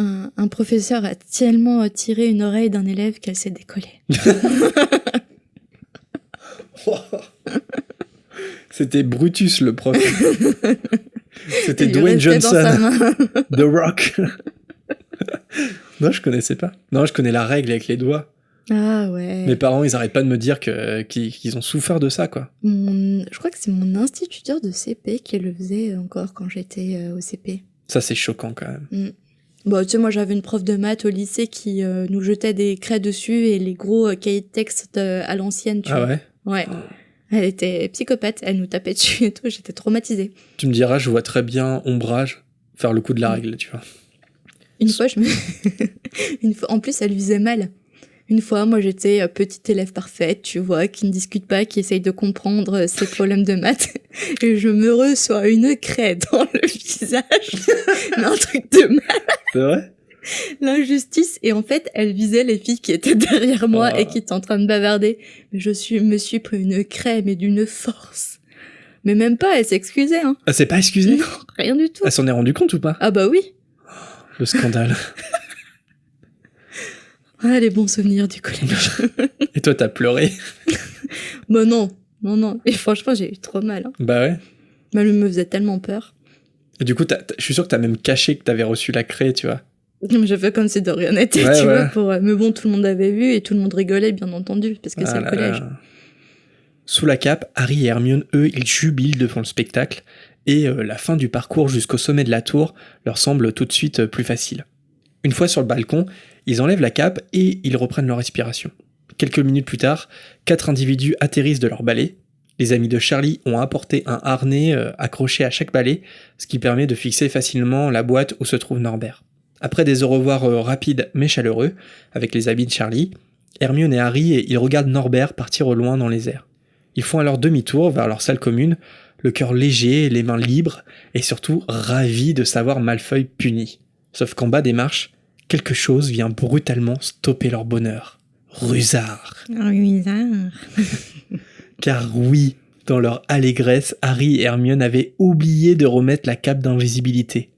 Un professeur a tellement tiré une oreille d'un élève qu'elle s'est décollée. C'était Brutus le prof. C'était Dwayne Johnson. The Rock. Non, je connaissais pas. Non, je connais la règle avec les doigts. Ah ouais. Mes parents, ils arrêtent pas de me dire qu'ils ont souffert de ça, quoi. Je crois que c'est mon instituteur de CP qui le faisait encore quand j'étais au CP. Ça, c'est choquant quand même. Bon, tu sais, moi j'avais une prof de maths au lycée qui nous jetait des craies dessus et les gros cahiers de texte à l'ancienne, tu vois. Ah ouais? Ouais. Elle était psychopathe, elle nous tapait dessus et tout, j'étais traumatisée. Tu me diras, je vois très bien Ombrage faire le coup de la règle, tu vois. Une fois, en plus, elle visait mal. Une fois, moi, j'étais petite élève parfaite, tu vois, qui ne discute pas, qui essaye de comprendre ses problèmes de maths. Et je me reçois une craie dans le visage. Mais un truc de mal. C'est vrai? L'injustice. Et en fait, elle visait les filles qui étaient derrière moi et qui étaient en train de bavarder. Mais me suis pris une craie, mais d'une force. Mais même pas, elle s'excusait, hein. Ah, c'est pas excusé? Non, rien du tout. Elle s'en est rendue compte ou pas? Ah bah oui. Le scandale. Ah, les bons souvenirs du collège. Et toi, t'as pleuré? Bah non. Et franchement, j'ai eu trop mal. Hein. Bah ouais. Mais elle me faisait tellement peur. Et du coup, je suis sûr que t'as même caché que t'avais reçu la craie, tu vois. J'ai fait comme si de rien n'était, tu vois. Mais bon, tout le monde avait vu et tout le monde rigolait, bien entendu, parce que c'est le collège. Sous la cape, Harry et Hermione, eux, ils jubilent devant le spectacle, et la fin du parcours jusqu'au sommet de la tour leur semble tout de suite plus facile. Une fois sur le balcon, ils enlèvent la cape et ils reprennent leur respiration. Quelques minutes plus tard, 4 individus atterrissent de leur balai. Les amis de Charlie ont apporté un harnais accroché à chaque balai, ce qui permet de fixer facilement la boîte où se trouve Norbert. Après des au revoir rapides mais chaleureux, avec les amis de Charlie, Hermione et Harry ils regardent Norbert partir au loin dans les airs. Ils font alors demi-tour vers leur salle commune, le cœur léger, les mains libres, et surtout ravis de savoir Malfoy puni. Sauf qu'en bas des marches, quelque chose vient brutalement stopper leur bonheur. Rusard. Rusard. Car oui, dans leur allégresse, Harry et Hermione avaient oublié de remettre la cape d'invisibilité.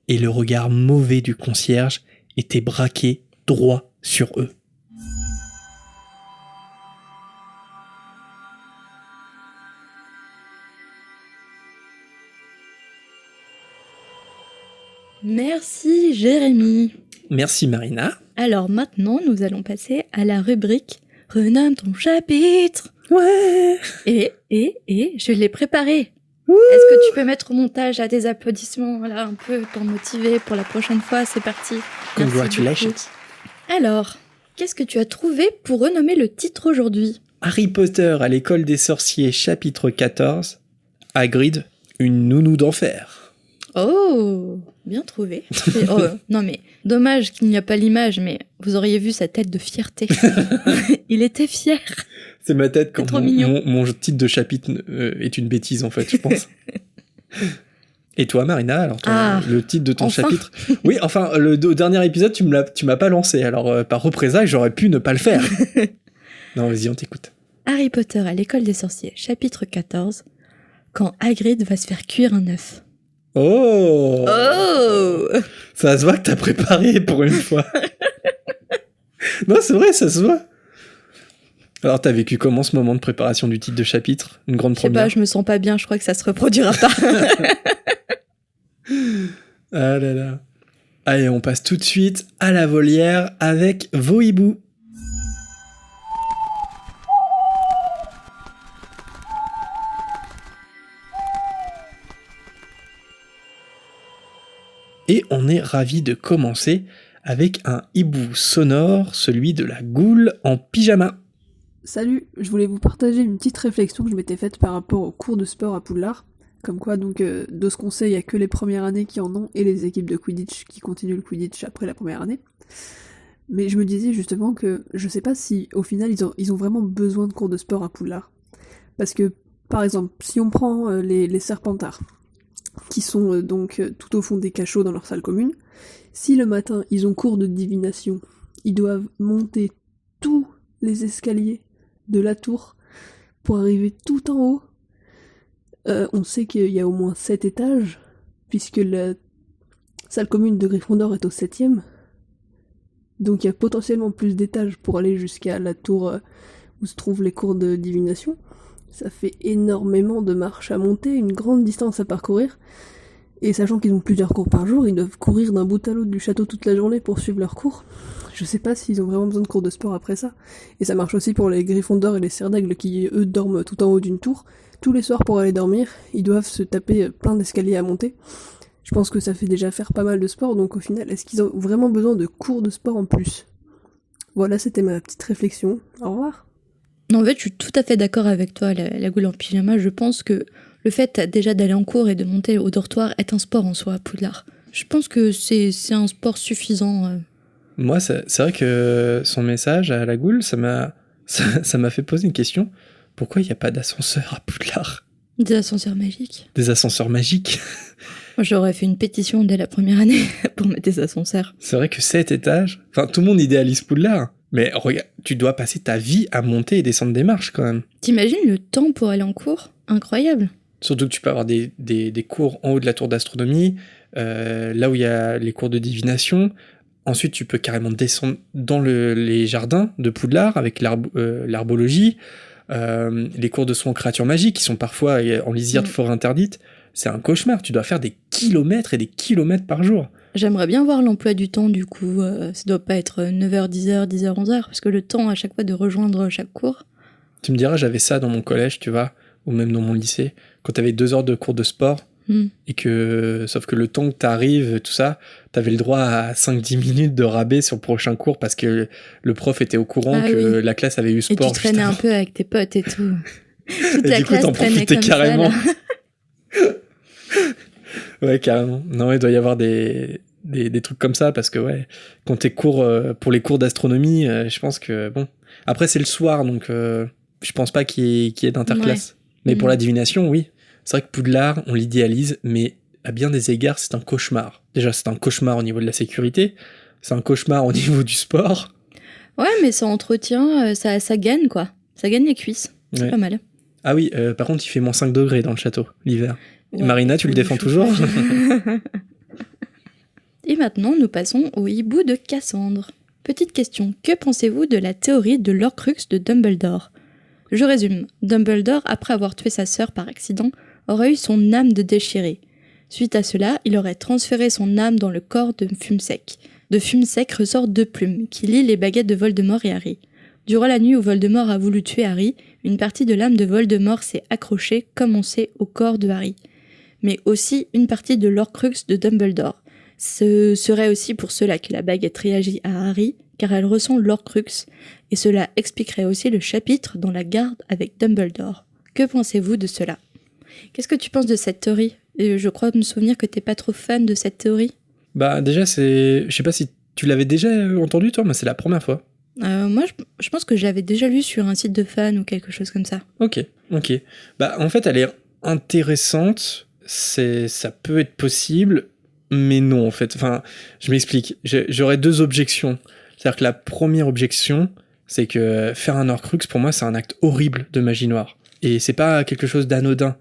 Et le regard mauvais du concierge était braqué droit sur eux. Merci Jérémy. Merci Marina. Alors maintenant, nous allons passer à la rubrique « Renomme ton chapitre ». Ouais. Et je l'ai préparé. Est-ce que tu peux mettre au montage là, des applaudissements là, un peu pour motiver pour la prochaine fois? C'est parti. Congratulations. Alors, qu'est-ce que tu as trouvé pour renommer le titre aujourd'hui? Harry Potter à l'école des sorciers, chapitre 14. Hagrid, une nounou d'enfer. Oh, bien trouvé. Non mais, dommage qu'il n'y a pas l'image, mais vous auriez vu sa tête de fierté. Il était fier. C'est ma tête quand trop mignon. mon titre de chapitre est une bêtise, en fait, je pense. Et toi, Marina, alors le titre de ton chapitre... Oui, enfin, au dernier épisode, tu m'as pas lancé, alors par représailles, j'aurais pu ne pas le faire. Non, vas-y, on t'écoute. Harry Potter à l'école des sorciers, chapitre 14. Quand Hagrid va se faire cuire un œuf. Oh Oh Ça se voit que t'as préparé pour une fois. Non, c'est vrai, ça se voit. Alors, t'as vécu comment ce moment de préparation du titre de chapitre? Une grande première? Je sais pas, je me sens pas bien, je crois que ça se reproduira pas. Ah là là. Allez, on passe tout de suite à la volière avec vos hiboux. Et on est ravis de commencer avec un hibou sonore, celui de la goule en pyjama. Salut, je voulais vous partager une petite réflexion que je m'étais faite par rapport aux cours de sport à Poudlard. Comme quoi, donc, de ce qu'on sait, il n'y a que les premières années qui en ont et les équipes de Quidditch qui continuent le Quidditch après la première année. Mais je me disais justement que je sais pas si, au final, ils ont vraiment besoin de cours de sport à Poudlard. Parce que, par exemple, si on prend les Serpentards, qui sont tout au fond des cachots dans leur salle commune, si le matin, ils ont cours de divination, ils doivent monter tous les escaliers de la tour pour arriver tout en haut. On sait qu'il y a au moins 7 étages, puisque la salle commune de Gryffondor est au 7e. Donc il y a potentiellement plus d'étages pour aller jusqu'à la tour où se trouvent les cours de divination. Ça fait énormément de marches à monter, une grande distance à parcourir. Et sachant qu'ils ont plusieurs cours par jour, ils doivent courir d'un bout à l'autre du château toute la journée pour suivre leurs cours. Je sais pas s'ils ont vraiment besoin de cours de sport après ça. Et ça marche aussi pour les Gryffondor et les Serres d'Aigle qui, eux, dorment tout en haut d'une tour. Tous les soirs pour aller dormir, ils doivent se taper plein d'escaliers à monter. Je pense que ça fait déjà faire pas mal de sport, donc au final, est-ce qu'ils ont vraiment besoin de cours de sport en plus? Voilà, c'était ma petite réflexion. Au revoir. En fait, je suis tout à fait d'accord avec toi, la goule en pyjama. Je pense que le fait déjà d'aller en cours et de monter au dortoir est un sport en soi à Poudlard. Je pense que c'est un sport suffisant. Moi, c'est vrai que son message à la goule, ça m'a fait poser une question. Pourquoi il n'y a pas d'ascenseur à Poudlard? Des ascenseurs magiques. Des ascenseurs magiques? Moi, j'aurais fait une pétition dès la première année pour mettre des ascenseurs. C'est vrai que 7 étages... Enfin, tout le monde idéalise Poudlard. Mais regarde, tu dois passer ta vie à monter et descendre des marches, quand même. T'imagines le temps pour aller en cours? Incroyable. Surtout que tu peux avoir des cours en haut de la tour d'astronomie, là où il y a les cours de divination. Ensuite, tu peux carrément descendre dans les jardins de Poudlard avec l'arbologie, les cours de soins aux créatures magiques qui sont parfois en lisière de forêt interdite. C'est un cauchemar, tu dois faire des kilomètres et des kilomètres par jour. J'aimerais bien voir l'emploi du temps, du coup. Ça doit pas être 9h, 10h, 10h, 11h, parce que le temps à chaque fois de rejoindre chaque cours. Tu me diras, j'avais ça dans mon collège, tu vois, ou même dans mon lycée, quand t'avais 2 heures de cours de sport, et sauf que le temps que t'arrives, tout ça, t'avais le droit à 5-10 minutes de rabais sur le prochain cours parce que le prof était au courant que la classe avait eu sport. Et tu traînais un peu avec tes potes et tout. Toute et la du coup, classe t'en traînait profitais comme carrément. ça, Ouais, carrément. Non, il doit y avoir des trucs comme ça parce que, ouais, quand t'es pour les cours d'astronomie, je pense que, bon. Après, c'est le soir, donc je pense pas qu'il y ait d'interclasse. Ouais. Mais pour la divination, oui. C'est vrai que Poudlard, on l'idéalise, mais à bien des égards, c'est un cauchemar. Déjà, c'est un cauchemar au niveau de la sécurité, c'est un cauchemar au niveau du sport. Ouais, mais ça entretient, ça gagne, quoi. Ça gagne les cuisses. C'est pas mal. Ah oui, par contre, il fait -5 degrés dans le château, l'hiver. Ouais, Marina, tu le défends toujours? Et maintenant, nous passons au hibou de Cassandre. Petite question, que pensez-vous de la théorie de l'Horcrux de Dumbledore? Je résume. Dumbledore, après avoir tué sa sœur par accident, aurait eu son âme de déchirée. Suite à cela, il aurait transféré son âme dans le corps de Fumsec. De Fumsec ressortent 2 plumes, qui lient les baguettes de Voldemort et Harry. Durant la nuit où Voldemort a voulu tuer Harry, une partie de l'âme de Voldemort s'est accrochée, comme on sait, au corps de Harry. Mais aussi une partie de l'Horcrux de Dumbledore. Ce serait aussi pour cela que la baguette réagit à Harry, car elle ressent l'Horcrux, et cela expliquerait aussi le chapitre dans la garde avec Dumbledore. Que pensez-vous de cela ? Qu'est-ce que tu penses de cette théorie ? Je crois me souvenir que t'es pas trop fan de cette théorie. Bah déjà, je sais pas si tu l'avais déjà entendu toi, mais c'est la première fois. Moi, je pense que je l'avais déjà lu sur un site de fans ou quelque chose comme ça. Ok. Bah en fait, elle est intéressante, ça peut être possible, mais non en fait. Enfin, je m'explique. J'aurais 2 objections. C'est-à-dire que la première objection, c'est que faire un Horcrux, pour moi, c'est un acte horrible de magie noire. Et c'est pas quelque chose d'anodin.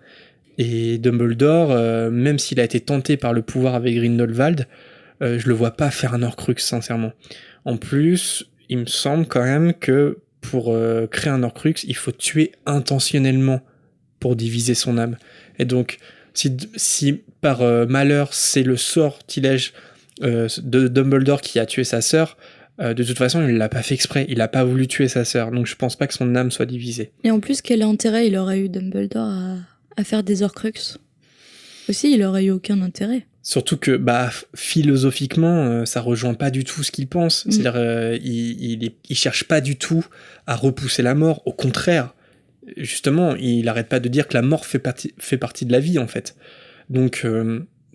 Et Dumbledore, même s'il a été tenté par le pouvoir avec Grindelwald, je le vois pas faire un Horcrux, sincèrement. En plus, il me semble quand même que pour créer un Horcrux, il faut tuer intentionnellement pour diviser son âme. Et donc, si par malheur, c'est le sortilège de Dumbledore qui a tué sa sœur, de toute façon, il l'a pas fait exprès, il a pas voulu tuer sa sœur, donc je pense pas que son âme soit divisée. Et en plus, quel intérêt il aurait eu Dumbledore à faire des Horcrux ? Aussi, il aurait eu aucun intérêt. Surtout que, philosophiquement, ça rejoint pas du tout ce qu'il pense. C'est-à-dire, il cherche pas du tout à repousser la mort. Au contraire, justement, il arrête pas de dire que la mort fait partie de la vie, en fait. Donc,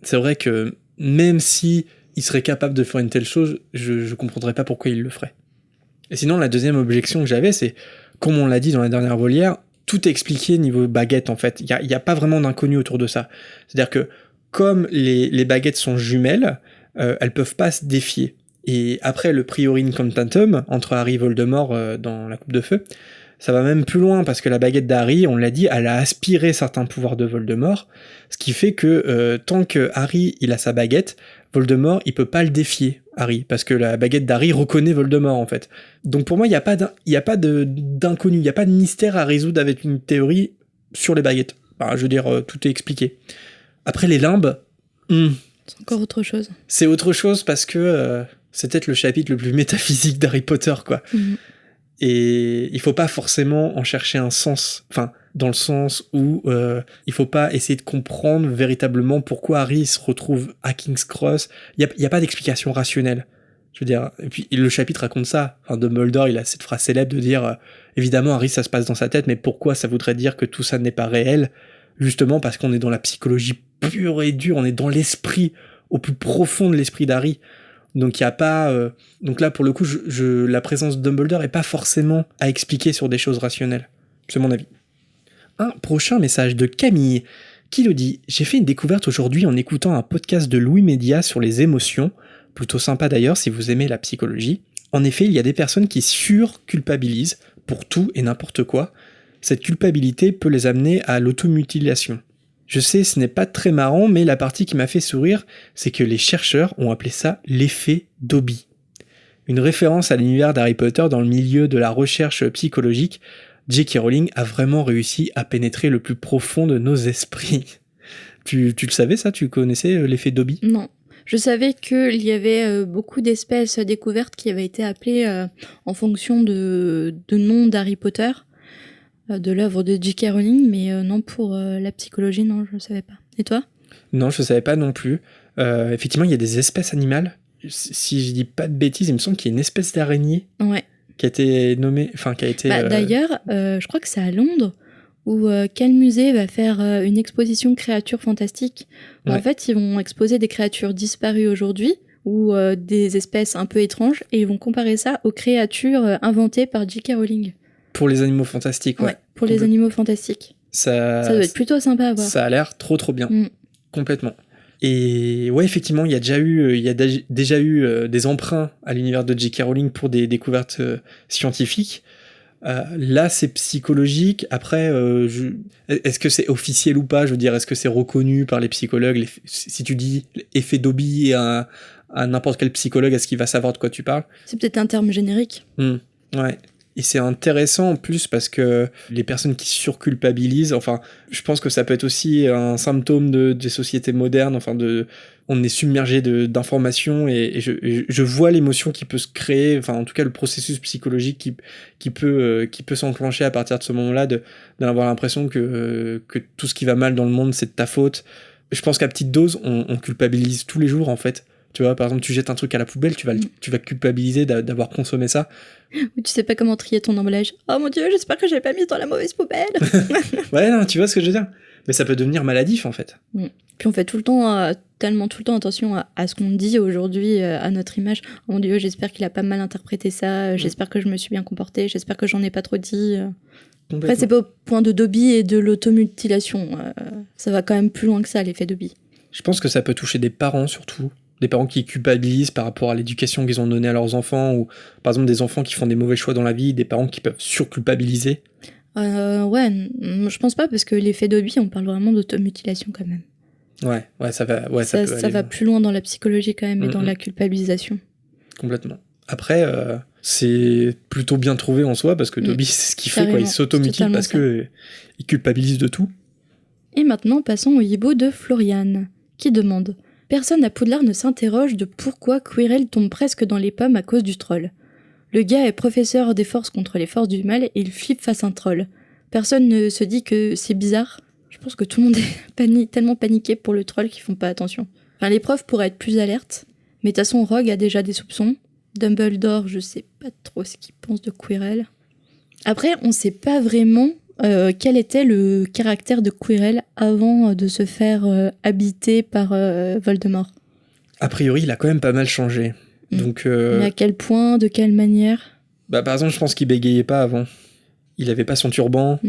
c'est vrai que même si il serait capable de faire une telle chose, je comprendrais pas pourquoi il le ferait. Et sinon, la deuxième objection que j'avais, c'est, comme on l'a dit dans la dernière volière, tout est expliqué niveau baguette, en fait. Il y a pas vraiment d'inconnu autour de ça. C'est-à-dire que, comme les baguettes sont jumelles, elles peuvent pas se défier. Et après le priori incantatum entre Harry et Voldemort dans la coupe de feu, ça va même plus loin parce que la baguette d'Harry, on l'a dit, elle a aspiré certains pouvoirs de Voldemort, ce qui fait que tant que Harry il a sa baguette, Voldemort il peut pas le défier, Harry, parce que la baguette d'Harry reconnaît Voldemort en fait. Donc pour moi il y a pas d'inconnu, il y a pas de mystère à résoudre avec une théorie sur les baguettes. Enfin, je veux dire, tout est expliqué. Après les limbes, c'est encore autre chose. C'est autre chose parce que c'est peut-être le chapitre le plus métaphysique d'Harry Potter, quoi. Et il faut pas forcément en chercher un sens, enfin, dans le sens où il faut pas essayer de comprendre véritablement pourquoi Harry se retrouve à King's Cross. Il y a pas d'explication rationnelle. Je veux dire, et puis le chapitre raconte ça. Enfin, Dumbledore, il a cette phrase célèbre de dire évidemment, Harry, ça se passe dans sa tête, mais pourquoi ça voudrait dire que tout ça n'est pas réel ? Justement parce qu'on est dans la psychologie pure et dure, on est dans l'esprit, au plus profond de l'esprit d'Harry. Donc il y a pas... Donc là, pour le coup, la présence de Dumbledore est pas forcément à expliquer sur des choses rationnelles. C'est mon avis. Un prochain message de Camille, qui nous dit « J'ai fait une découverte aujourd'hui en écoutant un podcast de Louis Média sur les émotions, plutôt sympa d'ailleurs si vous aimez la psychologie. En effet, il y a des personnes qui surculpabilisent pour tout et n'importe quoi. Cette culpabilité peut les amener à l'automutilation. Je sais, ce n'est pas très marrant, mais la partie qui m'a fait sourire, c'est que les chercheurs ont appelé ça l'effet Dobby. Une référence à l'univers d'Harry Potter dans le milieu de la recherche psychologique, J.K. Rowling a vraiment réussi à pénétrer le plus profond de nos esprits. Tu le savais ça ? Tu connaissais l'effet Dobby ? Non. Je savais qu'il y avait beaucoup d'espèces découvertes qui avaient été appelées en fonction de noms d'Harry Potter, de l'œuvre de J.K. Rowling, mais non, pour la psychologie, non, je ne savais pas. Et toi ? Non, je ne savais pas non plus. Effectivement, il y a des espèces animales. Si je dis pas de bêtises, il me semble qu'il y a une espèce d'araignée qui a été nommée... Enfin, qui a été... D'ailleurs, je crois que c'est à Londres, où quel musée va faire une exposition créatures fantastiques. Ouais. En fait, ils vont exposer des créatures disparues aujourd'hui, ou des espèces un peu étranges, et ils vont comparer ça aux créatures inventées par J.K. Rowling. Pour les animaux fantastiques, ouais. Pour les animaux fantastiques. Ça doit être plutôt sympa à voir. Ça a l'air trop bien. Complètement. Et ouais, effectivement, il y a déjà eu des emprunts à l'univers de J.K. Rowling pour des découvertes scientifiques. Là, c'est psychologique. Après, est-ce que c'est officiel ou pas ? Je veux dire, est-ce que c'est reconnu par les psychologues ? Si tu dis effet Dobby à n'importe quel psychologue, est-ce qu'il va savoir de quoi tu parles ? C'est peut-être un terme générique. Ouais. Et c'est intéressant en plus parce que les personnes qui surculpabilisent, enfin, je pense que ça peut être aussi un symptôme des sociétés modernes, enfin, on est submergé d'informations et je vois l'émotion qui peut se créer, enfin, en tout cas, le processus psychologique qui peut s'enclencher à partir de ce moment-là, d'avoir l'impression que tout ce qui va mal dans le monde, c'est de ta faute. Je pense qu'à petite dose, on culpabilise tous les jours, en fait. Tu vois, par exemple, tu jettes un truc à la poubelle, tu vas culpabiliser d'avoir consommé ça. Ou tu sais pas comment trier ton emballage. Oh mon Dieu, j'espère que j'ai pas mis dans la mauvaise poubelle. Ouais, non, tu vois ce que je veux dire. Mais ça peut devenir maladif, en fait. Puis on fait tout le temps, tellement tout le temps attention à ce qu'on dit aujourd'hui, à notre image. Oh mon Dieu, j'espère qu'il a pas mal interprété ça, j'espère que je me suis bien comportée, j'espère que j'en ai pas trop dit. Après, c'est pas au point de Dobby et de l'automutilation. Ça va quand même plus loin que ça, l'effet Dobby. Je pense que ça peut toucher des parents, surtout. Des parents qui culpabilisent par rapport à l'éducation qu'ils ont donnée à leurs enfants, ou par exemple des enfants qui font des mauvais choix dans la vie, des parents qui peuvent surculpabiliser. Je pense pas, parce que l'effet Dobby, on parle vraiment d'automutilation quand même. Ouais, ça va. Ouais, ça peut va plus loin dans la psychologie quand même, et dans la culpabilisation. Complètement. Après, c'est plutôt bien trouvé en soi, parce que Dobby, c'est ce qu'il fait, quoi. Il s'automutile parce que il culpabilise de tout. Et maintenant, passons au hibou de Florian, qui demande: personne à Poudlard ne s'interroge de pourquoi Quirrell tombe presque dans les pommes à cause du troll. Le gars est professeur des forces contre les forces du mal et il flippe face à un troll. Personne ne se dit que c'est bizarre. Je pense que tout le monde est tellement paniqué pour le troll qu'ils font pas attention. Enfin, les profs pourraient être plus alertes, mais de toute façon, Rogue a déjà des soupçons. Dumbledore, je sais pas trop ce qu'il pense de Quirrell. Après, on sait pas vraiment quel était le caractère de Quirrell avant de se faire habiter par Voldemort. A priori, il a quand même pas mal changé. Donc, mais à quel point, de quelle manière? Par exemple, je pense qu'il bégayait pas avant. Il avait pas son turban.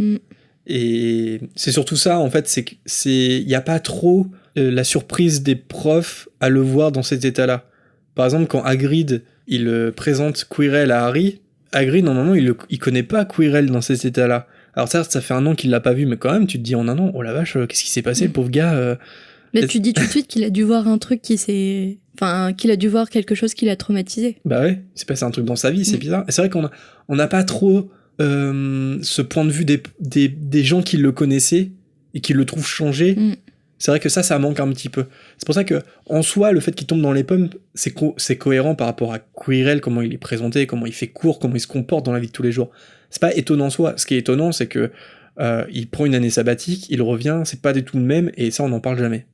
Et c'est surtout ça, en fait, il n'y a pas trop la surprise des profs à le voir dans cet état-là. Par exemple, quand Hagrid, il présente Quirrell à Harry, Hagrid, normalement, il connaît pas Quirrell dans cet état-là. Alors ça fait 1 an qu'il l'a pas vu, mais quand même, tu te dis en 1 an, oh la vache, qu'est-ce qui s'est passé, le pauvre gars Là, tu dis tout de suite qu'il a dû voir un truc qu'il a dû voir quelque chose qui l'a traumatisé. Bah ouais, c'est passé un truc dans sa vie, c'est bizarre. Et c'est vrai qu'on n'a pas trop ce point de vue des gens qui le connaissaient et qui le trouvent changé. C'est vrai que ça manque un petit peu. C'est pour ça que, en soi, le fait qu'il tombe dans les pommes, c'est cohérent par rapport à Quirrell, comment il est présenté, comment il fait cours, comment il se comporte dans la vie de tous les jours. C'est pas étonnant en soi. Ce qui est étonnant, c'est que il prend une année sabbatique, il revient, c'est pas du tout le même, et ça, on n'en parle jamais.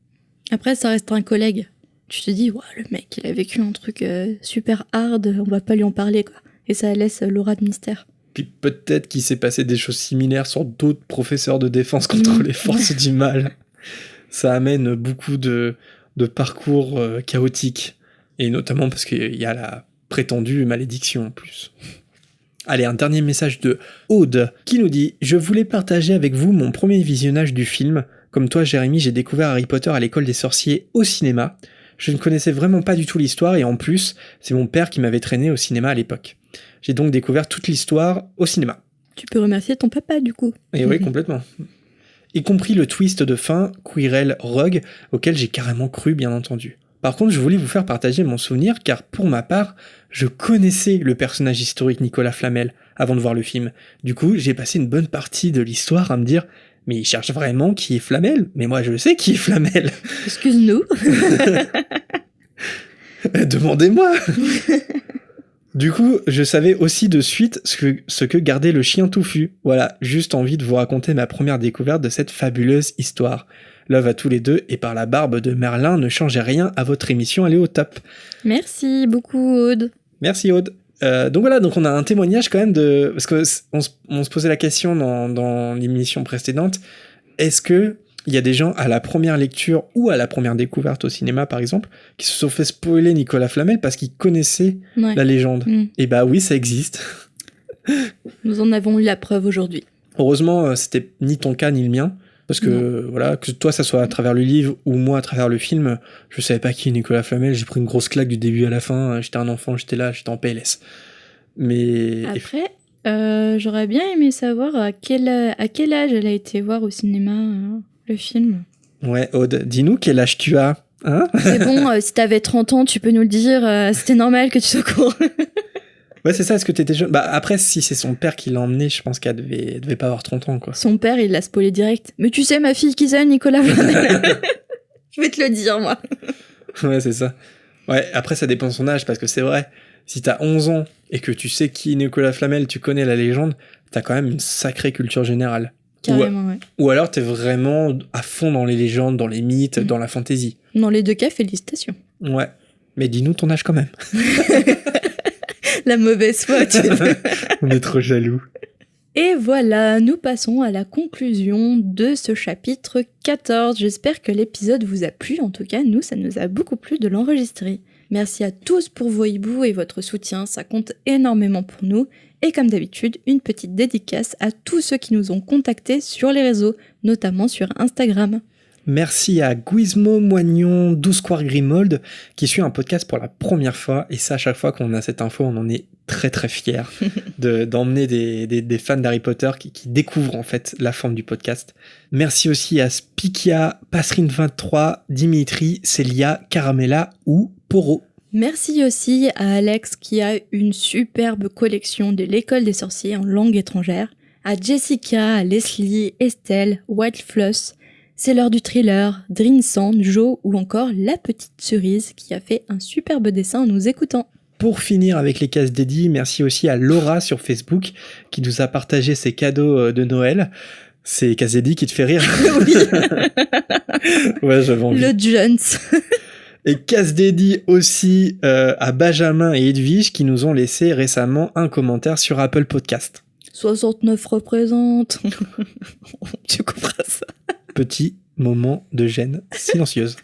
Après, ça reste un collègue. Tu te dis, le mec, il a vécu un truc super hard, on va pas lui en parler, quoi. Et ça laisse l'aura de mystère. Puis peut-être qu'il s'est passé des choses similaires sur d'autres professeurs de défense contre les forces du mal. Ça amène beaucoup de parcours chaotiques. Et notamment parce qu'il y a la prétendue malédiction en plus. Allez, un dernier message de Aude qui nous dit « Je voulais partager avec vous mon premier visionnage du film. Comme toi, Jérémy, j'ai découvert Harry Potter à l'école des sorciers au cinéma. Je ne connaissais vraiment pas du tout l'histoire et en plus, c'est mon père qui m'avait traîné au cinéma à l'époque. J'ai donc découvert toute l'histoire au cinéma. » Tu peux remercier ton papa, du coup. Et oui, complètement. Y compris le twist de fin, Quirrell Rogue, auquel j'ai carrément cru, bien entendu. Par contre, je voulais vous faire partager mon souvenir, car pour ma part, je connaissais le personnage historique Nicolas Flamel avant de voir le film. Du coup, j'ai passé une bonne partie de l'histoire à me dire « Mais il cherche vraiment qui est Flamel ? Mais moi, je sais qui est Flamel !» Excuse-nous. Demandez-moi. Du coup, je savais aussi de suite ce que gardait le chien touffu. Voilà, juste envie de vous raconter ma première découverte de cette fabuleuse histoire. Love à tous les deux, et par la barbe de Merlin, ne changez rien à votre émission, elle est au top. Merci beaucoup, Aude. Merci, Aude. Donc voilà, donc on a un témoignage quand même de... Parce qu'on se posait la question dans l'émission précédente, est-ce que il y a des gens à la première lecture ou à la première découverte au cinéma, par exemple, qui se sont fait spoiler Nicolas Flamel parce qu'ils connaissaient la légende. Et bah oui, ça existe. Nous en avons eu la preuve aujourd'hui. Heureusement, c'était ni ton cas ni le mien. Parce que, voilà, que toi, ça soit à travers le livre ou moi à travers le film, je savais pas qui est Nicolas Flamel, j'ai pris une grosse claque du début à la fin, j'étais un enfant, j'étais là, j'étais en PLS. Mais... Après, j'aurais bien aimé savoir à quel âge elle a été voir au cinéma le film. Ouais, Aude, dis-nous quel âge tu as, hein? C'est bon, si t'avais 30 ans, tu peux nous le dire, c'était normal que tu sois court. Ouais, c'est ça, est-ce que t'étais jeune? Bah après, si c'est son père qui l'a emmené, je pense qu'elle devait pas avoir 30 ans, quoi. Son père, il l'a spoilé direct. Mais tu sais, ma fille, qui c'est, Nicolas Flamel? Je vais te le dire, moi. Ouais, c'est ça. Ouais, après, ça dépend de son âge, parce que c'est vrai, si t'as 11 ans et que tu sais qui est Nicolas Flamel, tu connais la légende, t'as quand même une sacrée culture générale. Carrément, ouais. Ou alors t'es vraiment à fond dans les légendes, dans les mythes, dans la fantasy. Dans les deux cas, félicitations. Ouais. Mais dis-nous ton âge quand même. La mauvaise foi, tu sais. On est trop jaloux. Et voilà, nous passons à la conclusion de ce chapitre 14. J'espère que l'épisode vous a plu. En tout cas, nous, ça nous a beaucoup plu de l'enregistrer. Merci à tous pour vos hiboux et votre soutien, ça compte énormément pour nous. Et comme d'habitude, une petite dédicace à tous ceux qui nous ont contactés sur les réseaux, notamment sur Instagram. Merci à Guizmo Moignon 12 Square Grimold qui suit un podcast pour la première fois. Et ça, à chaque fois qu'on a cette info, on en est très très fiers d'emmener des fans d'Harry Potter qui découvrent en fait la forme du podcast. Merci aussi à Spikia, Passerine23, Dimitri, Célia, Caramella ou Poro. Merci aussi à Alex qui a une superbe collection de l'école des sorciers en langue étrangère, à Jessica, à Leslie, Estelle, White Floss, C'est l'heure du thriller, Drinsan, Joe ou encore La Petite Cerise qui a fait un superbe dessin en nous écoutant. Pour finir avec les cases dédiées, merci aussi à Laura sur Facebook qui nous a partagé ses cadeaux de Noël. C'est cases dédiées qui te fait rire. Oui. Ouais, j'avais envie. Le Jones. Et casse dédiée aussi à Benjamin et Edwige qui nous ont laissé récemment un commentaire sur Apple Podcast. 69 représente. Tu comprends ça. Petit moment de gêne silencieuse.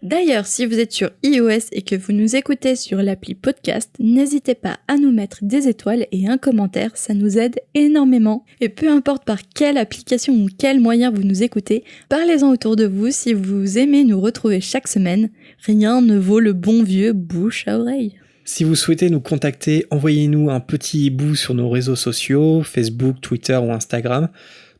D'ailleurs, si vous êtes sur iOS et que vous nous écoutez sur l'appli podcast, n'hésitez pas à nous mettre des étoiles et un commentaire, ça nous aide énormément. Et peu importe par quelle application ou quel moyen vous nous écoutez, parlez-en autour de vous si vous aimez nous retrouver chaque semaine. Rien ne vaut le bon vieux bouche à oreille. Si vous souhaitez nous contacter, envoyez-nous un petit hibou sur nos réseaux sociaux, Facebook, Twitter ou Instagram.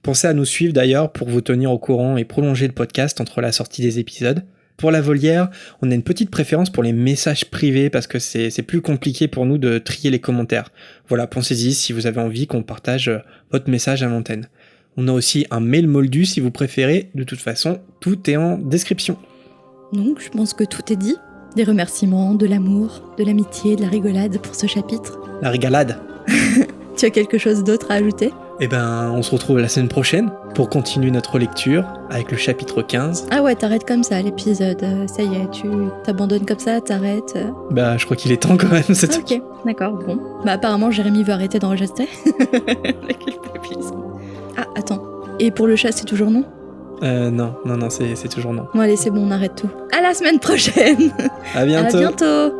Pensez à nous suivre d'ailleurs pour vous tenir au courant et prolonger le podcast entre la sortie des épisodes. Pour la volière, on a une petite préférence pour les messages privés parce que c'est plus compliqué pour nous de trier les commentaires. Voilà, pensez-y si vous avez envie qu'on partage votre message à l'antenne. On a aussi un mail moldu si vous préférez. De toute façon, tout est en description. Donc, je pense que tout est dit. Des remerciements, de l'amour, de l'amitié, de la rigolade pour ce chapitre. La régalade. Tu as quelque chose d'autre à ajouter ? Eh ben, on se retrouve la semaine prochaine pour continuer notre lecture avec le chapitre 15. Ah ouais, t'arrêtes comme ça l'épisode. Ça y est, tu t'abandonnes comme ça, t'arrêtes. Bah, je crois qu'il est temps quand même, c'est tout. Ok, d'accord, bon. Bah apparemment, Jérémy veut arrêter d'enregistrer. Ah, attends. Et pour le chat, c'est toujours non ? Non, c'est toujours non. Bon allez, c'est bon, on arrête tout. À la semaine prochaine. À bientôt. À bientôt.